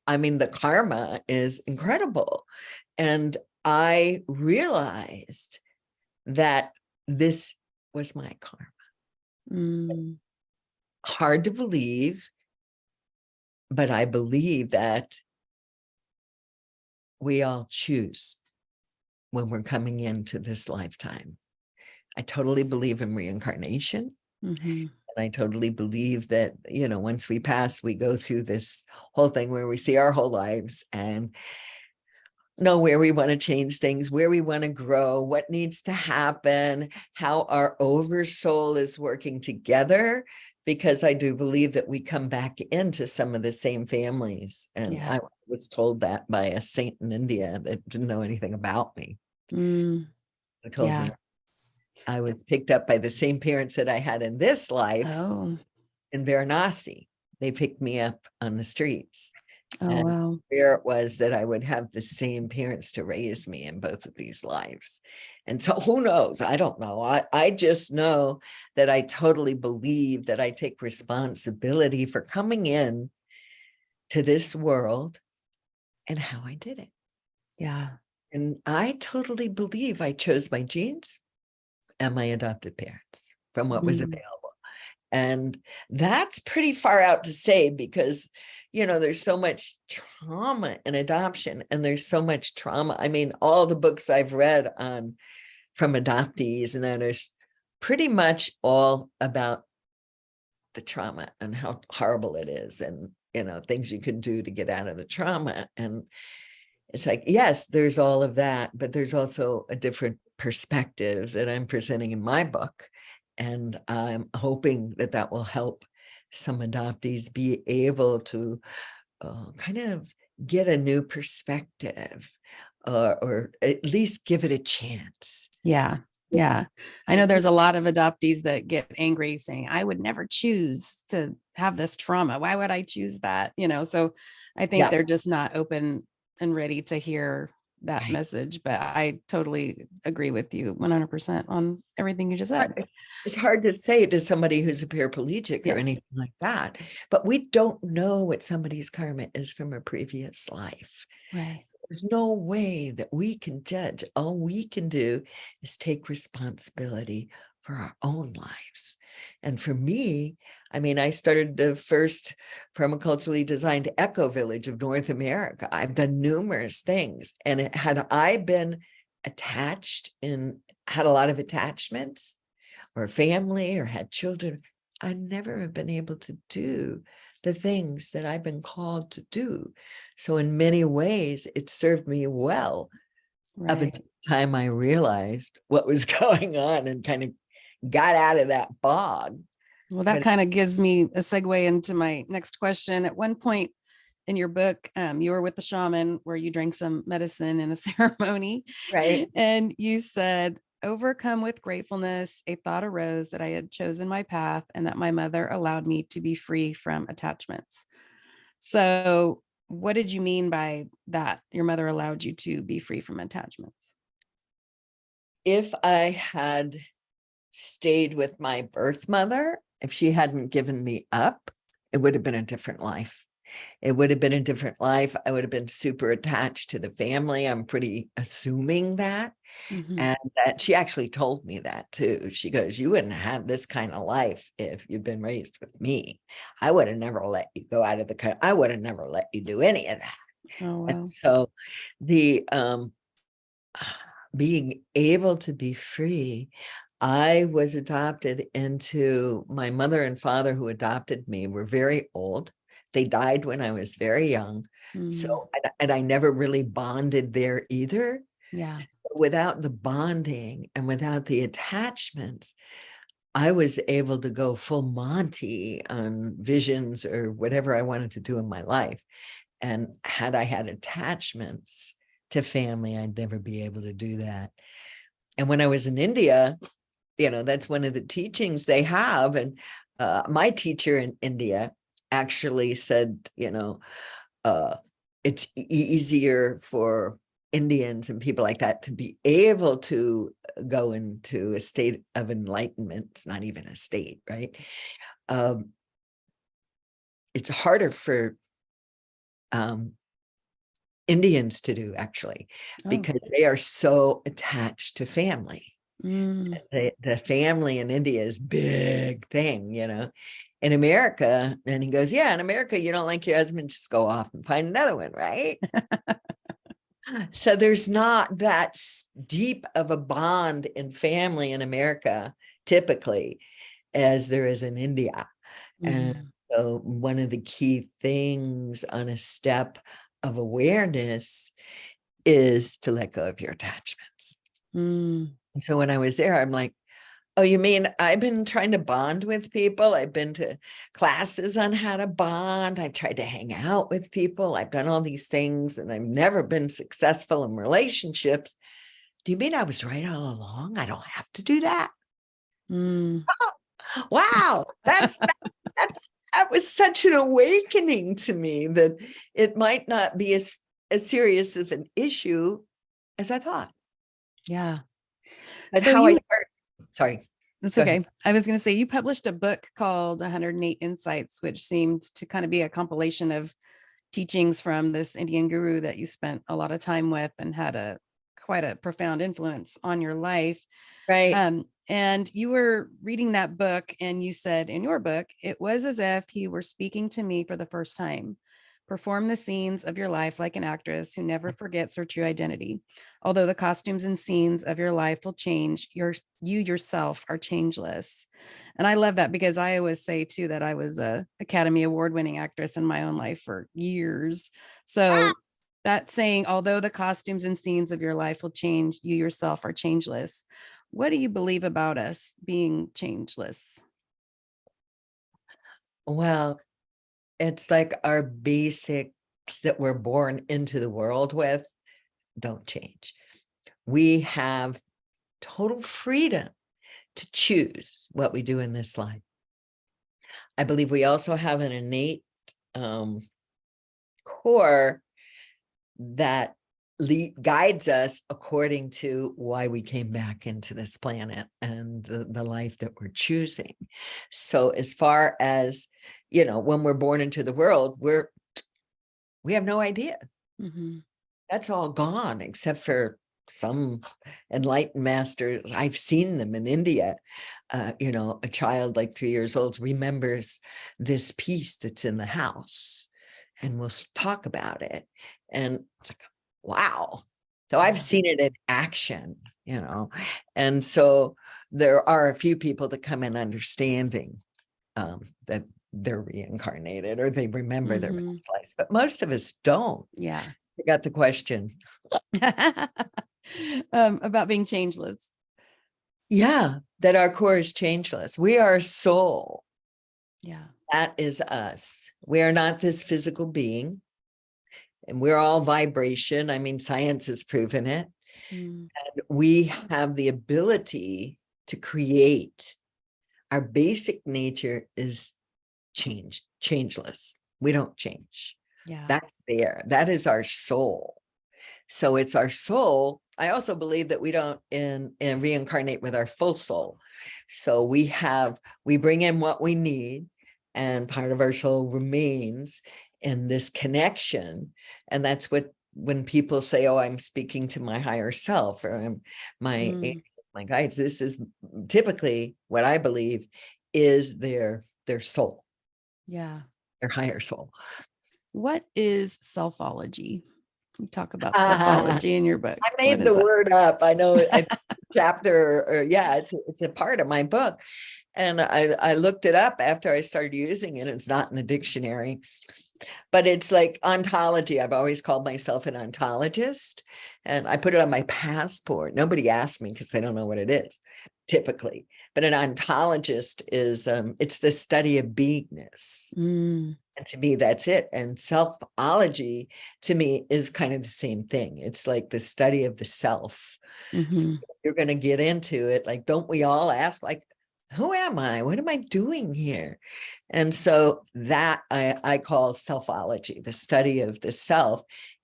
I mean, the karma is incredible. And I realized that this was my karma. Mm, Hard to believe, but I believe that we all choose when we're coming into this lifetime. I totally believe in reincarnation. mhm. And I totally believe that, once we pass, we go through this whole thing where we see our whole lives and know where we want to change things, where we want to grow, what needs to happen, how our oversoul is working together. Because I do believe that we come back into some of the same families. And Yeah. I was told that by a saint in India that didn't know anything about me. Mm, Who told me yeah. I was picked up by the same parents that I had in this life Oh. in Varanasi. They picked me up on the streets. Oh, And wow. where it was that I would have the same parents to raise me in both of these lives. And so who knows? I don't know. I just know that I totally believe that I take responsibility for coming in to this world and how I did it. Yeah. And I totally believe I chose my genes and my adopted parents from what was Mm, available. And that's pretty far out to say because, there's so much trauma in adoption and there's so much trauma. I mean, all the books I've read on from adoptees and that is pretty much all about the trauma and how horrible it is and, things you can do to get out of the trauma. And it's like, yes, there's all of that, but there's also a different perspective that I'm presenting in my book. And I'm hoping that that will help some adoptees be able to kind of get a new perspective or at least give it a chance. yeah. Yeah. I know there's a lot of adoptees that get angry saying, I would never choose to have this trauma. Why would I choose that? So I think Yeah, they're just not open and ready to hear that right. message. But I totally agree with you 100% on everything you just said. It's hard to say to somebody who's a paraplegic or Yeah. anything like that, but we don't know what somebody's karma is from a previous life. Right. There's no way that we can judge. All we can do is take responsibility for our own lives. And for me, I mean, I started the first permaculturally designed eco village of North America. I've done numerous things. And had I been attached and had a lot of attachments or family or had children, I'd never have been able to do the things that I've been called to do. So in many ways, it served me well up Right. until the time I realized what was going on and kind of got out of that bog. Well, that But kind of gives me a segue into my next question. At one point in your book, you were with the shaman where you drank some medicine in a ceremony, right, and you said, overcome with gratefulness, a thought arose that I had chosen my path and that my mother allowed me to be free from attachments. So, what did you mean by that? Your mother allowed you to be free from attachments. if I had stayed with my birth mother, if she hadn't given me up, it would have been a different life. It would have been a different life. I would have been super attached to the family. I'm pretty assuming that. Mhm. And that she actually told me that too. She goes, you wouldn't have this kind of life if you'd been raised with me. I would have never let you go out of the country. I would have never let you do any of that. Oh, And wow. so the being able to be free, I was adopted into my mother and father who adopted me were very old. They died when I was very young. So, Mm, and I never really bonded there either. yeah. Without the bonding and without the attachments, I was able to go full Monty on visions or whatever I wanted to do in my life. And had I had attachments to family, I'd never be able to do that. And when I was in India, that's one of the teachings they have. And my teacher in India actually said, it's easier for Indians and people like that to be able to go into a state of enlightenment. It's not even a state, right? Um, it's harder for Indians to do, actually, Oh. because they are so attached to family. Mm. The family in India is big thing, in America. And he goes, yeah, in America, you don't like your husband, just go off and find another one, right? So there's not that deep of a bond in family in America, typically, as there is in India. And Mhm. so one of the key things on a step of awareness is to let go of your attachments. Mm. And so when I was there, I'm like, oh, you mean I've been trying to bond with people? I've been to classes on how to bond. I've tried to hang out with people. I've done all these things and I've never been successful in relationships. Do you mean I was right all along? I don't have to do that. Mm. Wow. That was such an awakening to me that it might not be as serious of an issue as I thought. Yeah. But So how I you started, sorry, That's go ahead. okay. I was going to say you published a book called 108 Insights, which seemed to kind of be a compilation of teachings from this Indian guru that you spent a lot of time with and had a quite a profound influence on your life. Right. And you were reading that book and you said in your book, it was as if he were speaking to me for the first time. Perform the scenes of your life like an actress who never forgets her true identity. Although the costumes and scenes of your life will change, you yourself are changeless. And I love that because I always say too that I was a Academy Award winning actress in my own life for years. So that saying, although the costumes and scenes of your life will change, you yourself are changeless. What do you believe about us being changeless? Well, it's like our basics that we're born into the world with don't change. We have total freedom to choose what we do in this life. I believe we also have an innate core that guides us according to why we came back into this planet and the life that we're choosing. So as far as, when we're born into the world, we have no idea. Mhm. That's all gone except for some enlightened masters. I've seen them in India. A child like 3 years old remembers this piece that's in the house and we'll talk about it. And it's like, wow. So I've Yeah. seen it in action, and so there are a few people that come in understanding that they're reincarnated or they remember their Mhm. past lives, but most of us don't. Yeah. I got the question. About being changeless. Yeah, that our core is changeless. We are a soul. Yeah. That is us. We are not this physical being. And we're all vibration. I mean, science has proven it. Mm. And we have the ability to create. Our basic nature is changeless. We don't change. Yeah. That's there. That is our soul. So it's our soul. I also believe that we don't reincarnate with our full soul. So we bring in what we need, and part of our soul remains in this connection. And that's when people say, oh, I'm speaking to my higher self, or I'm my Mm. angels, my guides, this is typically what I believe is their soul, Yeah. their higher soul. What is selfology? You talk about I selfology in your book. What made is the that? word up. I know it's a chapter, or yeah, it's a part of my book. And I looked it up after I started using it. It's not in the dictionary, but it's like ontology. I've always called myself an ontologist, and I put it on my passport. Nobody asked me because they don't know what it is typically. But an ontologist is it's the study of beingness. Mm. And to me, that's it. And selfology to me is kind of the same thing. It's like the study of the self. So Hmm. you're going to get into it. Like, don't we all ask, like, who am I? What am I doing here? And so that I call selfology, the study of the self,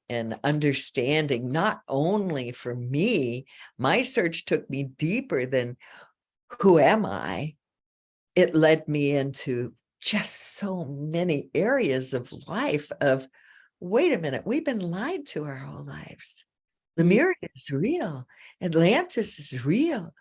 and understanding not only for me, my search took me deeper than who am I? It led me into just so many areas of life of wait a minute, we've been lied to our whole lives. Mm, Lemuria is real. Atlantis is real.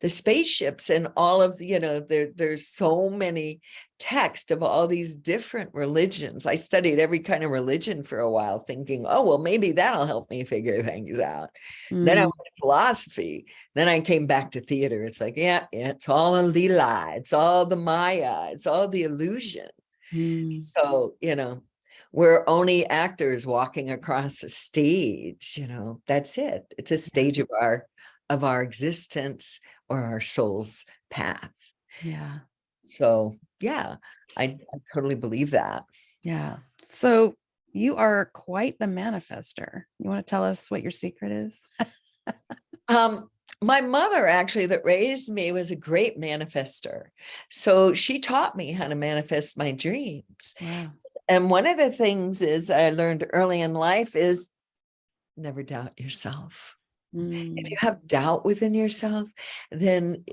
The spaceships and all of the, there's so many texts of all these different religions. I studied every kind of religion for a while, thinking, oh, well, maybe that'll help me figure things out. Then I mm, went to philosophy. Then I came back to theater. It's like, yeah, it's all a lie. It's all the Maya. It's all the illusion. mm. So, we're only actors walking across a stage, that's it. It's a stage of our existence or our soul's path. Yeah. So yeah, I totally believe that. Yeah. So you are quite the manifester. You want to tell us what your secret is? Um, my mother actually that raised me was a great manifester. So she taught me how to manifest my dreams. Wow. And one of the things is I learned early in life is never doubt yourself. If you Mm, have doubt within yourself, then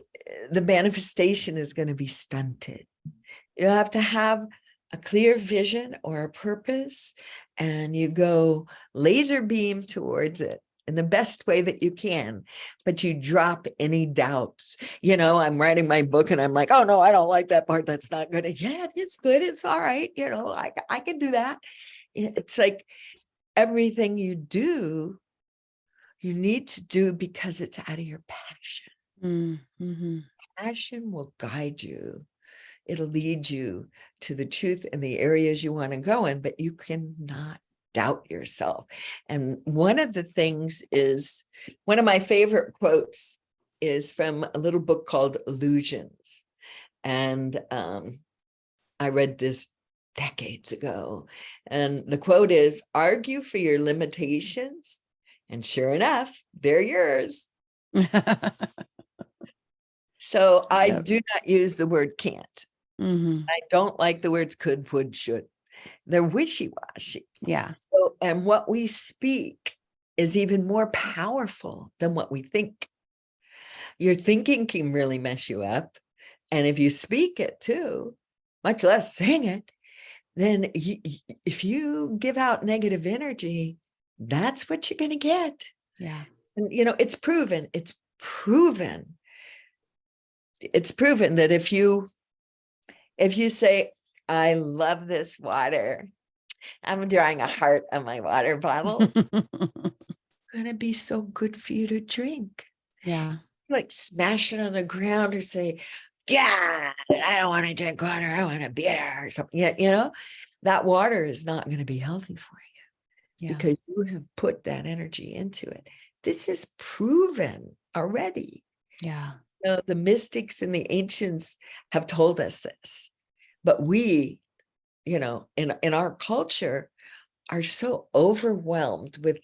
the manifestation is going to be stunted. You have to have a clear vision or a purpose, and you go laser beam towards it in the best way that you can, but you drop any doubts. I'm writing my book and I'm like, oh no, I don't like that part. That's not good. Yeah, it's good. It's all right. I can do that. It's like everything you do, you need to do because it's out of your passion. mhm. Passion will guide you. It'll lead you to the truth in the areas you want to go in, but you cannot doubt yourself. And one of the things is, one of my favorite quotes is from a little book called Illusions. And I read this decades ago. And the quote is, argue for your limitations. And sure enough, they're yours. So I Yep. do not use the word can't. Mhm. I don't like the words could, would, should. They're wishy-washy. Yeah. So, and what we speak is even more powerful than what we think. Your thinking can really mess you up. And if you speak it too, much less sing it, then if you give out negative energy, that's what you're going to get. Yeah. And, it's proven. It's proven that if you say, I love this water, I'm drawing a heart on my water bottle, it's going to be so good for you to drink. Yeah. Like smash it on the ground or say, yeah, I don't want to drink water. I want a beer or something. Yeah, that water is not going to be healthy for you Yeah. because you have put that energy into it. This is proven already. Yeah. The mystics and the ancients have told us this, but we, in our culture are so overwhelmed with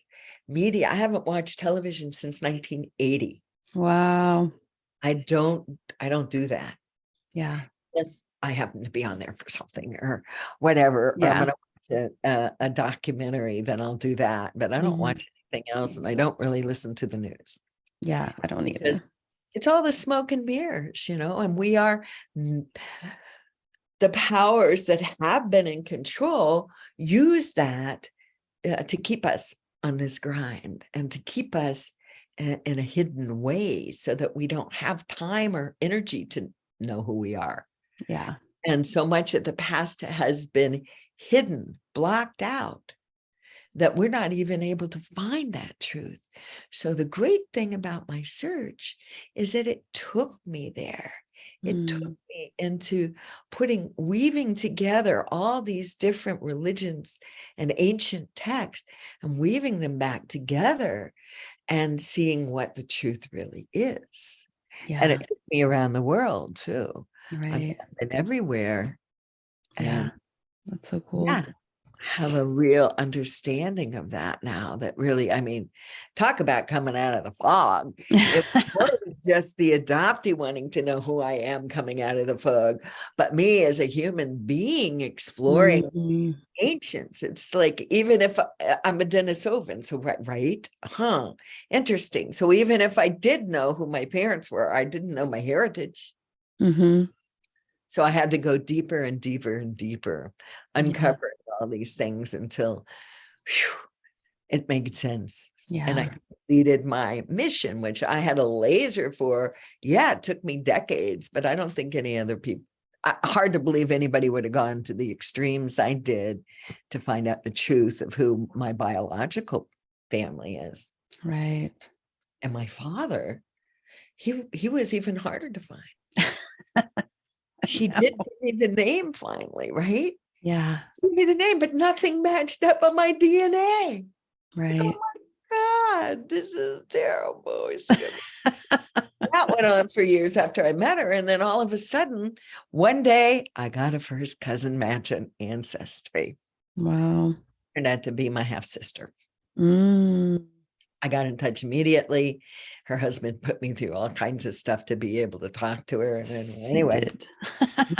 media. I haven't watched television since 1980. Wow. I don't do that Yeah. unless I happen to be on there for something or whatever, or I'm Yeah. going to watch a documentary, then I'll do that. But I don't Mhm. watch anything else, and I don't really listen to the news Yeah. I don't either. because it's all the smoke and mirrors, and we are the powers that have been in control use that to keep us on this grind and to keep us in a hidden way so that we don't have time or energy to know who we are. Yeah. And so much of the past has been hidden, blocked out, that we're not even able to find that truth. So the great thing about my search is that it took me there. It took Mm. me into weaving together all these different religions and ancient texts and weaving them back together and seeing what the truth really is. And it Yeah. took me around the world too. I've Right. been everywhere. Yeah. And That's so cool. yeah, have a real understanding of that now. That really, talk about coming out of the fog. It wasn't just the adoptee wanting to know who I am coming out of the fog, but me as a human being exploring Mhm. ancients. It's like, even if I'm a Denisovan, so right, interesting. So even if I did know who my parents were, I didn't know my heritage. Mhm. So I had to go deeper and deeper and deeper, Yeah. uncovering all these things until whew, it made sense. And I Yeah. completed my mission, which I had a laser for. Yeah, it took me decades, but I don't think any other people, hard to believe anybody would have gone to the extremes I did to find out the truth of who my biological family is. Right. And my father, he was even harder to find. She No. did give me the name finally, right? Yeah. Give me the name, but nothing matched up on my DNA. Like, oh Right. my God, this is terrible. That went on for years after I met her. And then all of a sudden, one day, I got a first cousin match in ancestry. Wow. Turned out to be my half sister. Mm. I got in touch immediately. Her husband put me through all kinds of stuff to be able to talk to her. And He anyway, did.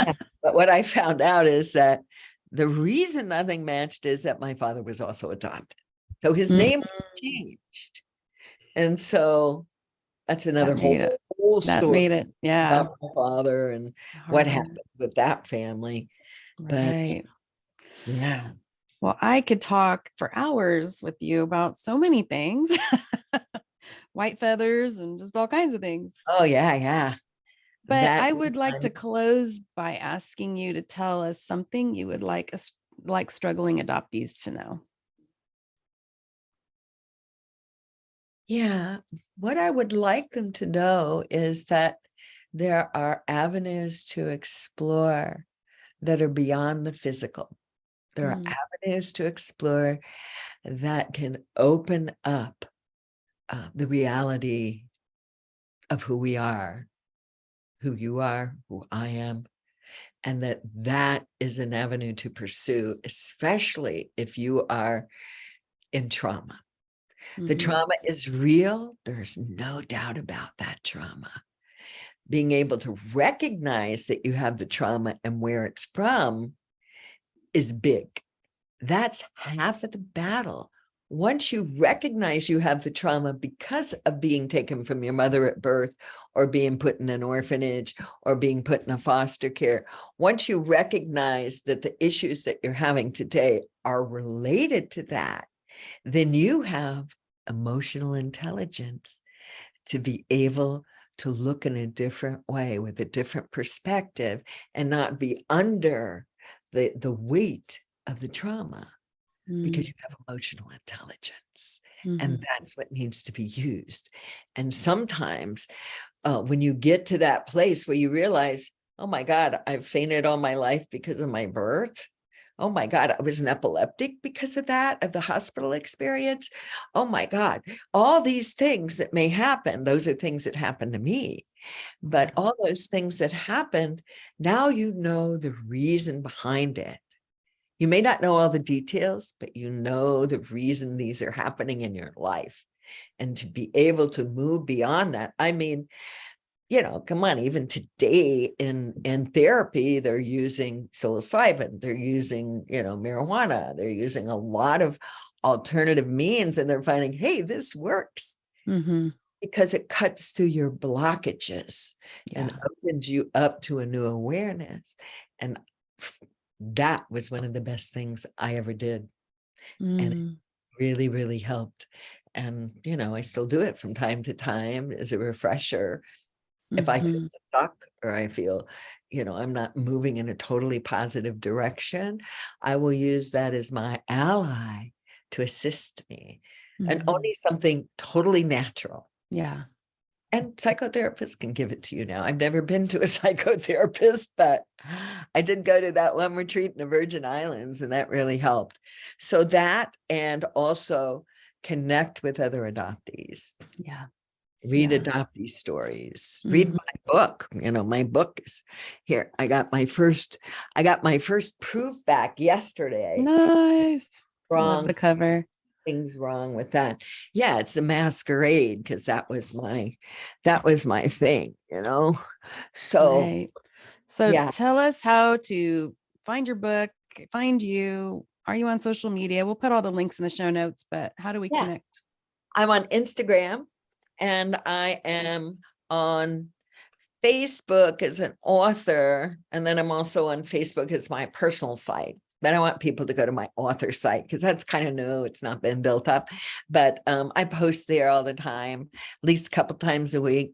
yeah. But what I found out is that the reason nothing matched is that my father was also adopted. So his Mm. name was changed. And so that's another That made it. whole That story made it. Yeah. about my father and what Harder. happened with that family. But Right. yeah. Well, I could talk for hours with you about so many things, white feathers and just all kinds of things. Oh, yeah, yeah. But That I would like to um, close by asking you to tell us something you would like us, like struggling adoptees to know. yeah. What I would like them to know is that there are avenues to explore that are beyond the physical. There are Mm, avenues to explore that can open up the reality of who we are, who you are, who I am, and that is an avenue to pursue, especially if you are in trauma. The mhm, trauma is real. There's no doubt about that trauma. Being able to recognize that you have the trauma and where it's from is big. That's half of the battle. Once you recognize you have the trauma because of being taken from your mother at birth or being put in an orphanage or being put in a foster care, once you recognize that the issues that you're having today are related to that, then you have emotional intelligence to be able to look in a different way with a different perspective and not be under the weight of the trauma because mm, you have emotional intelligence. And mhm. that's what needs to be used. And sometimes when you get to that place where you realize, oh my God, I've fainted all my life because of my birth. Oh my God, I was an epileptic because of that, of the hospital experience. Oh my God, all these things that may happen, those are things that happen to me. But all those things that happened, now you know the reason behind it. You may not know all the details, but you know the reason these are happening in your life. And to be able to move beyond that, I mean, come on, even today in therapy, they're using psilocybin, they're using, marijuana, they're using a lot of alternative means, and they're finding, hey, this works Mhm. because it cuts through your blockages and Yeah. opens you up to a new awareness. And that was one of the best things I ever did. And it Mm, really, really helped. And, I still do it from time to time as a refresher. If I feel mhm. stuck or I feel, I'm not moving in a totally positive direction, I will use that as my ally to assist me. And Mhm. only something totally natural. Yeah. And psychotherapists can give it to you now. I've never been to a psychotherapist, but I did go to that one retreat in the Virgin Islands, and that really helped. So that, and also connect with other adoptees, Yeah. read Yeah. adoptee stories, read Mhm. my book. My book is here. I got my first proof back yesterday. Nice. Love Wrong the cover. things wrong with that. Yeah, it's a masquerade because that was my thing. So Right. So yeah, tell us how to find your book, find you. Are you on social media? We'll put all the links in the show notes, but how do we yeah. connect? I'm on Instagram and I am on Facebook as an author. And then I'm also on Facebook as my personal site. but I want people to go to my author site because that's kind of new. It's not been built up, but I post there all the time, at least a couple times a week.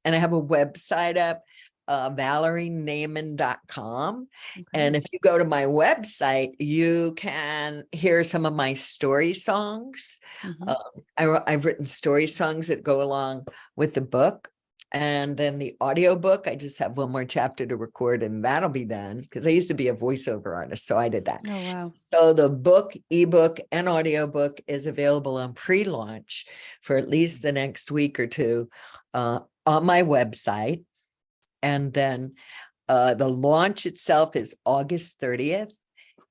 And I have a website up, ValerieNaiman.com. And Okay. if you go to my website, you can hear some of my story songs. Mhm. I've written story songs that go along with the book. And then the audiobook, I just have one more chapter to record and that'll be done because I used to be a voiceover artist. So I did that. Oh, wow. So the book, ebook, and audiobook is available on pre-launch for at least the next week or two on my website. And then the launch itself is August 30th.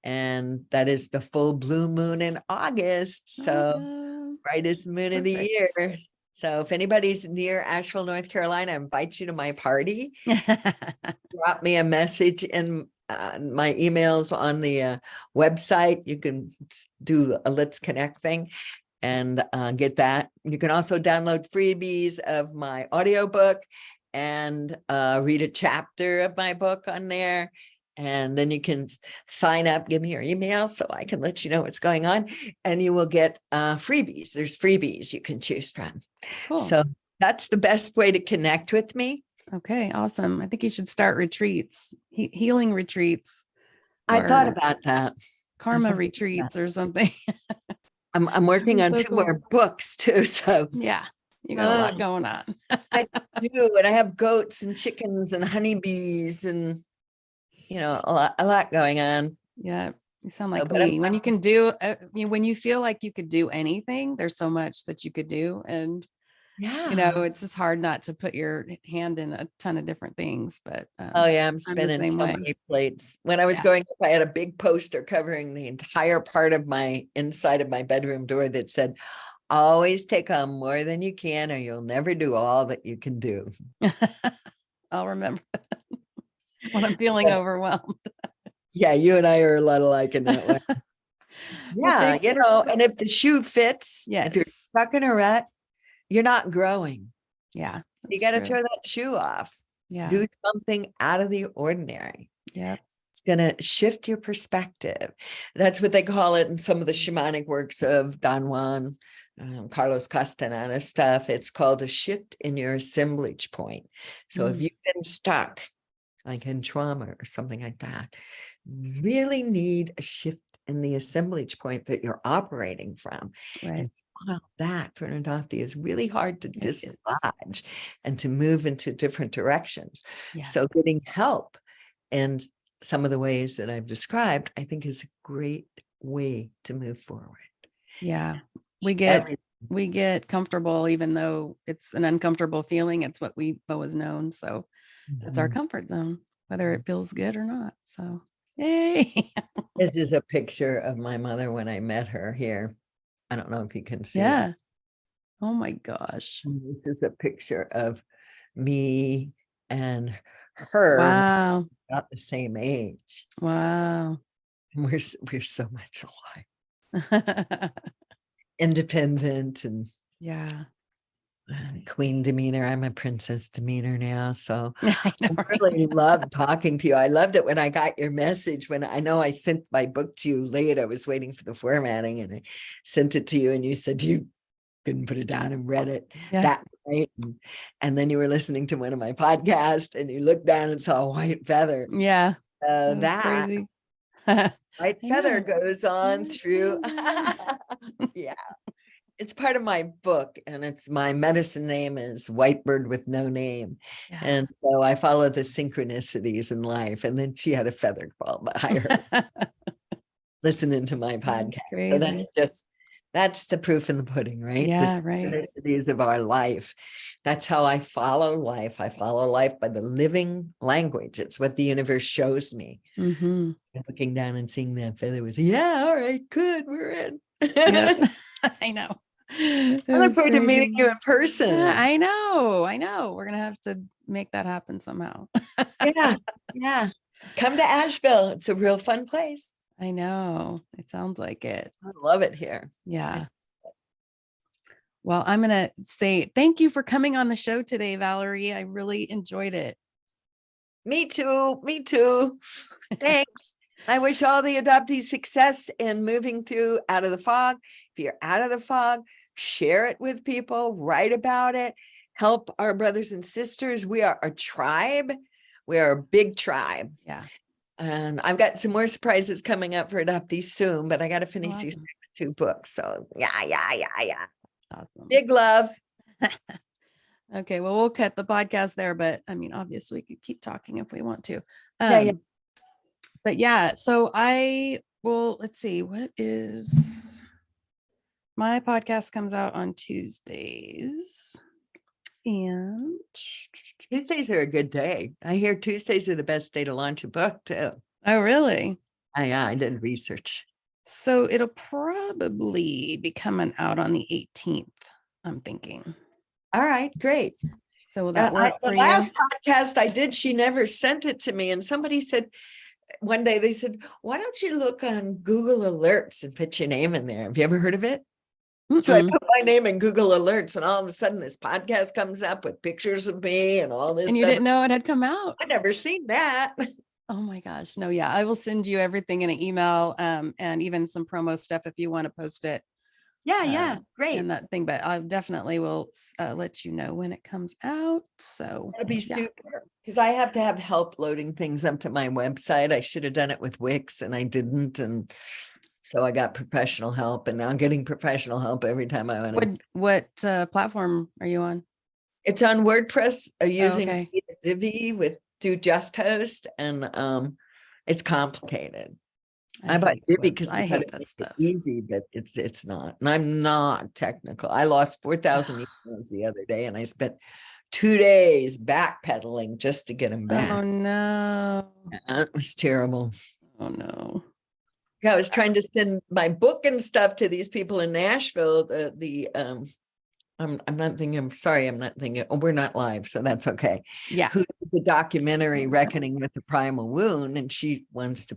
And that is the full blue moon in August. So Awesome. brightest moon of the Perfect. year. So if anybody's near Asheville, North Carolina, I invite you to my party. Drop me a message in my emails on the website. You can do a Let's Connect thing and get that. You can also download freebies of my audiobook and read a chapter of my book on there. And then you can sign up, give me your email so I can let you know what's going on. And you will get freebies. There's freebies you can choose from. Cool. So that's the best way to connect with me. Okay, awesome. I think you should start retreats, healing retreats. I thought Or about that. karma retreats or something. I'm working on So 2 cool. more books too. So Yeah, you got a lot going on. I do, and I have goats and chickens and honeybees and a lot going on. Yeah, you sound So, like but me. When you can do, when you feel like you could do anything, there's so much that you could do. And, yeah. it's just hard not to put your hand in a ton of different things, but Oh yeah, I'm I'm the spinning same so way. many plates. When I was Yeah. growing up, I had a big poster covering the entire part of my inside of my bedroom door that said, always take on more than you can, or you'll never do all that you can do. I'll remember when I'm feeling overwhelmed. Yeah, you and I are a lot alike in that way. Well, Yeah, thanks. and if the shoe fits, if you're Yes. stuck in a rut, you're not growing. Yeah, You that's got to true. throw that shoe off. Yeah. Do something out of the ordinary. Yep. It's going to shift your perspective. That's what they call it in some of the shamanic works of Don Juan, Carlos Castaneda stuff. It's called a shift in your assemblage point. So if Mm, you've been stuck, like in trauma or something like that, you really need a shift in the assemblage point that you're operating from. right. And somehow that for an adoptee is really hard to It is. dislodge and to move into different directions. Yeah. So getting help and some of the ways that I've described, I think is a great way to move forward. Yeah. Every- We get comfortable, even though it's an uncomfortable feeling. It's what we've always known. So it's our Mhm. comfort zone, whether it feels good or not. So, yay. This is a picture of my mother when I met her here. I don't know if you can see it. Yeah. Oh my gosh. This is a picture of me and her Wow. about the same age. Wow. We're so much alike. Independent and Yeah. queen demeanor. I'm a princess demeanor now. So I know, I right? really love talking to you. I loved it when I got your message. When I know I sent my book to you late, I was waiting for the formatting and I sent it to you and you said you couldn't put it down and read it Yeah. that night. And then you were listening to one of my podcasts and you looked down and saw a white feather. Yeah. That was That crazy. I white feather know. goes on through. Yeah. It's part of my book and it's my medicine name is White Bird with No Name. Yeah. And so I follow the synchronicities in life. And then she had a feather fall by her listening to my That's podcast. So crazy. that's the proof in the pudding, right? The Yeah, right. synchronicities of our life. That's how I follow life. I follow life by the living language. It's what the universe shows me. Mm-hmm. Looking down and seeing that feather was, yeah, all right, good, we're in. Yep. I know. It I look was forward to meeting crazy. you in person. I know. I know. We're gonna have to make that happen somehow. Yeah, yeah. Come to Asheville. It's a real fun place. I know. It sounds like it. I love it here. Yeah. Well, I'm gonna say thank you for coming on the show today, Valerie. I really enjoyed it. Me too. Me too. Thanks. I wish all the adoptees success in moving through out of the fog. If you're out of the fog, share it with people, write about it, help our brothers and sisters. We are a tribe. We are a big tribe. Yeah. And I've got some more surprises coming up for adoptees soon, but I got to Oh, finish these awesome. next 2 books. So yeah. Awesome. Big love. Okay, well, we'll cut the podcast there, but I mean, obviously, we could keep talking if we want to. Yeah. But yeah, so I will, let's see, what is my podcast comes out on Tuesdays. And Tuesdays are a good day. I hear Tuesdays are the best day to launch a book too. oh, really? I did research. So it'll probably be coming out on the 18th, I'm thinking. All right, great. So will that work The for you? last podcast I did, she never sent it to me. And somebody said one day, they said, why don't you look on Google Alerts and put your name in there? Have you ever heard of it? So I put my name in Google Alerts, and all of a sudden this podcast comes up with pictures of me and all this And you stuff. didn't know it had come out? I'd never seen that. Oh my gosh. No, yeah. I will send you everything in an email, and even some promo stuff if you want to post it. Yeah, great. And that thing, but I definitely will let you know when it comes out. So That'd be super, because I have to have help loading things up to my website. I should have done it with Wix and I didn't. And so I got professional help, and now I'm getting professional help every time I want to. What platform are you on? It's on WordPress using okay. Divi with Do Just Host, and it's complicated. I bought Divi because I hate that stuff. Easy, but it's not. And I'm not technical. I lost 4,000 emails the other day, and I spent 2 days backpedaling just to get them back. Oh no. It was terrible. Oh no. I was trying to send my book and stuff to these people in Nashville. I'm not thinking, I'm sorry, I'm not thinking, oh, we're not live, so that's okay. Yeah. Who did the documentary Reckoning with the Primal Wound, and she wants to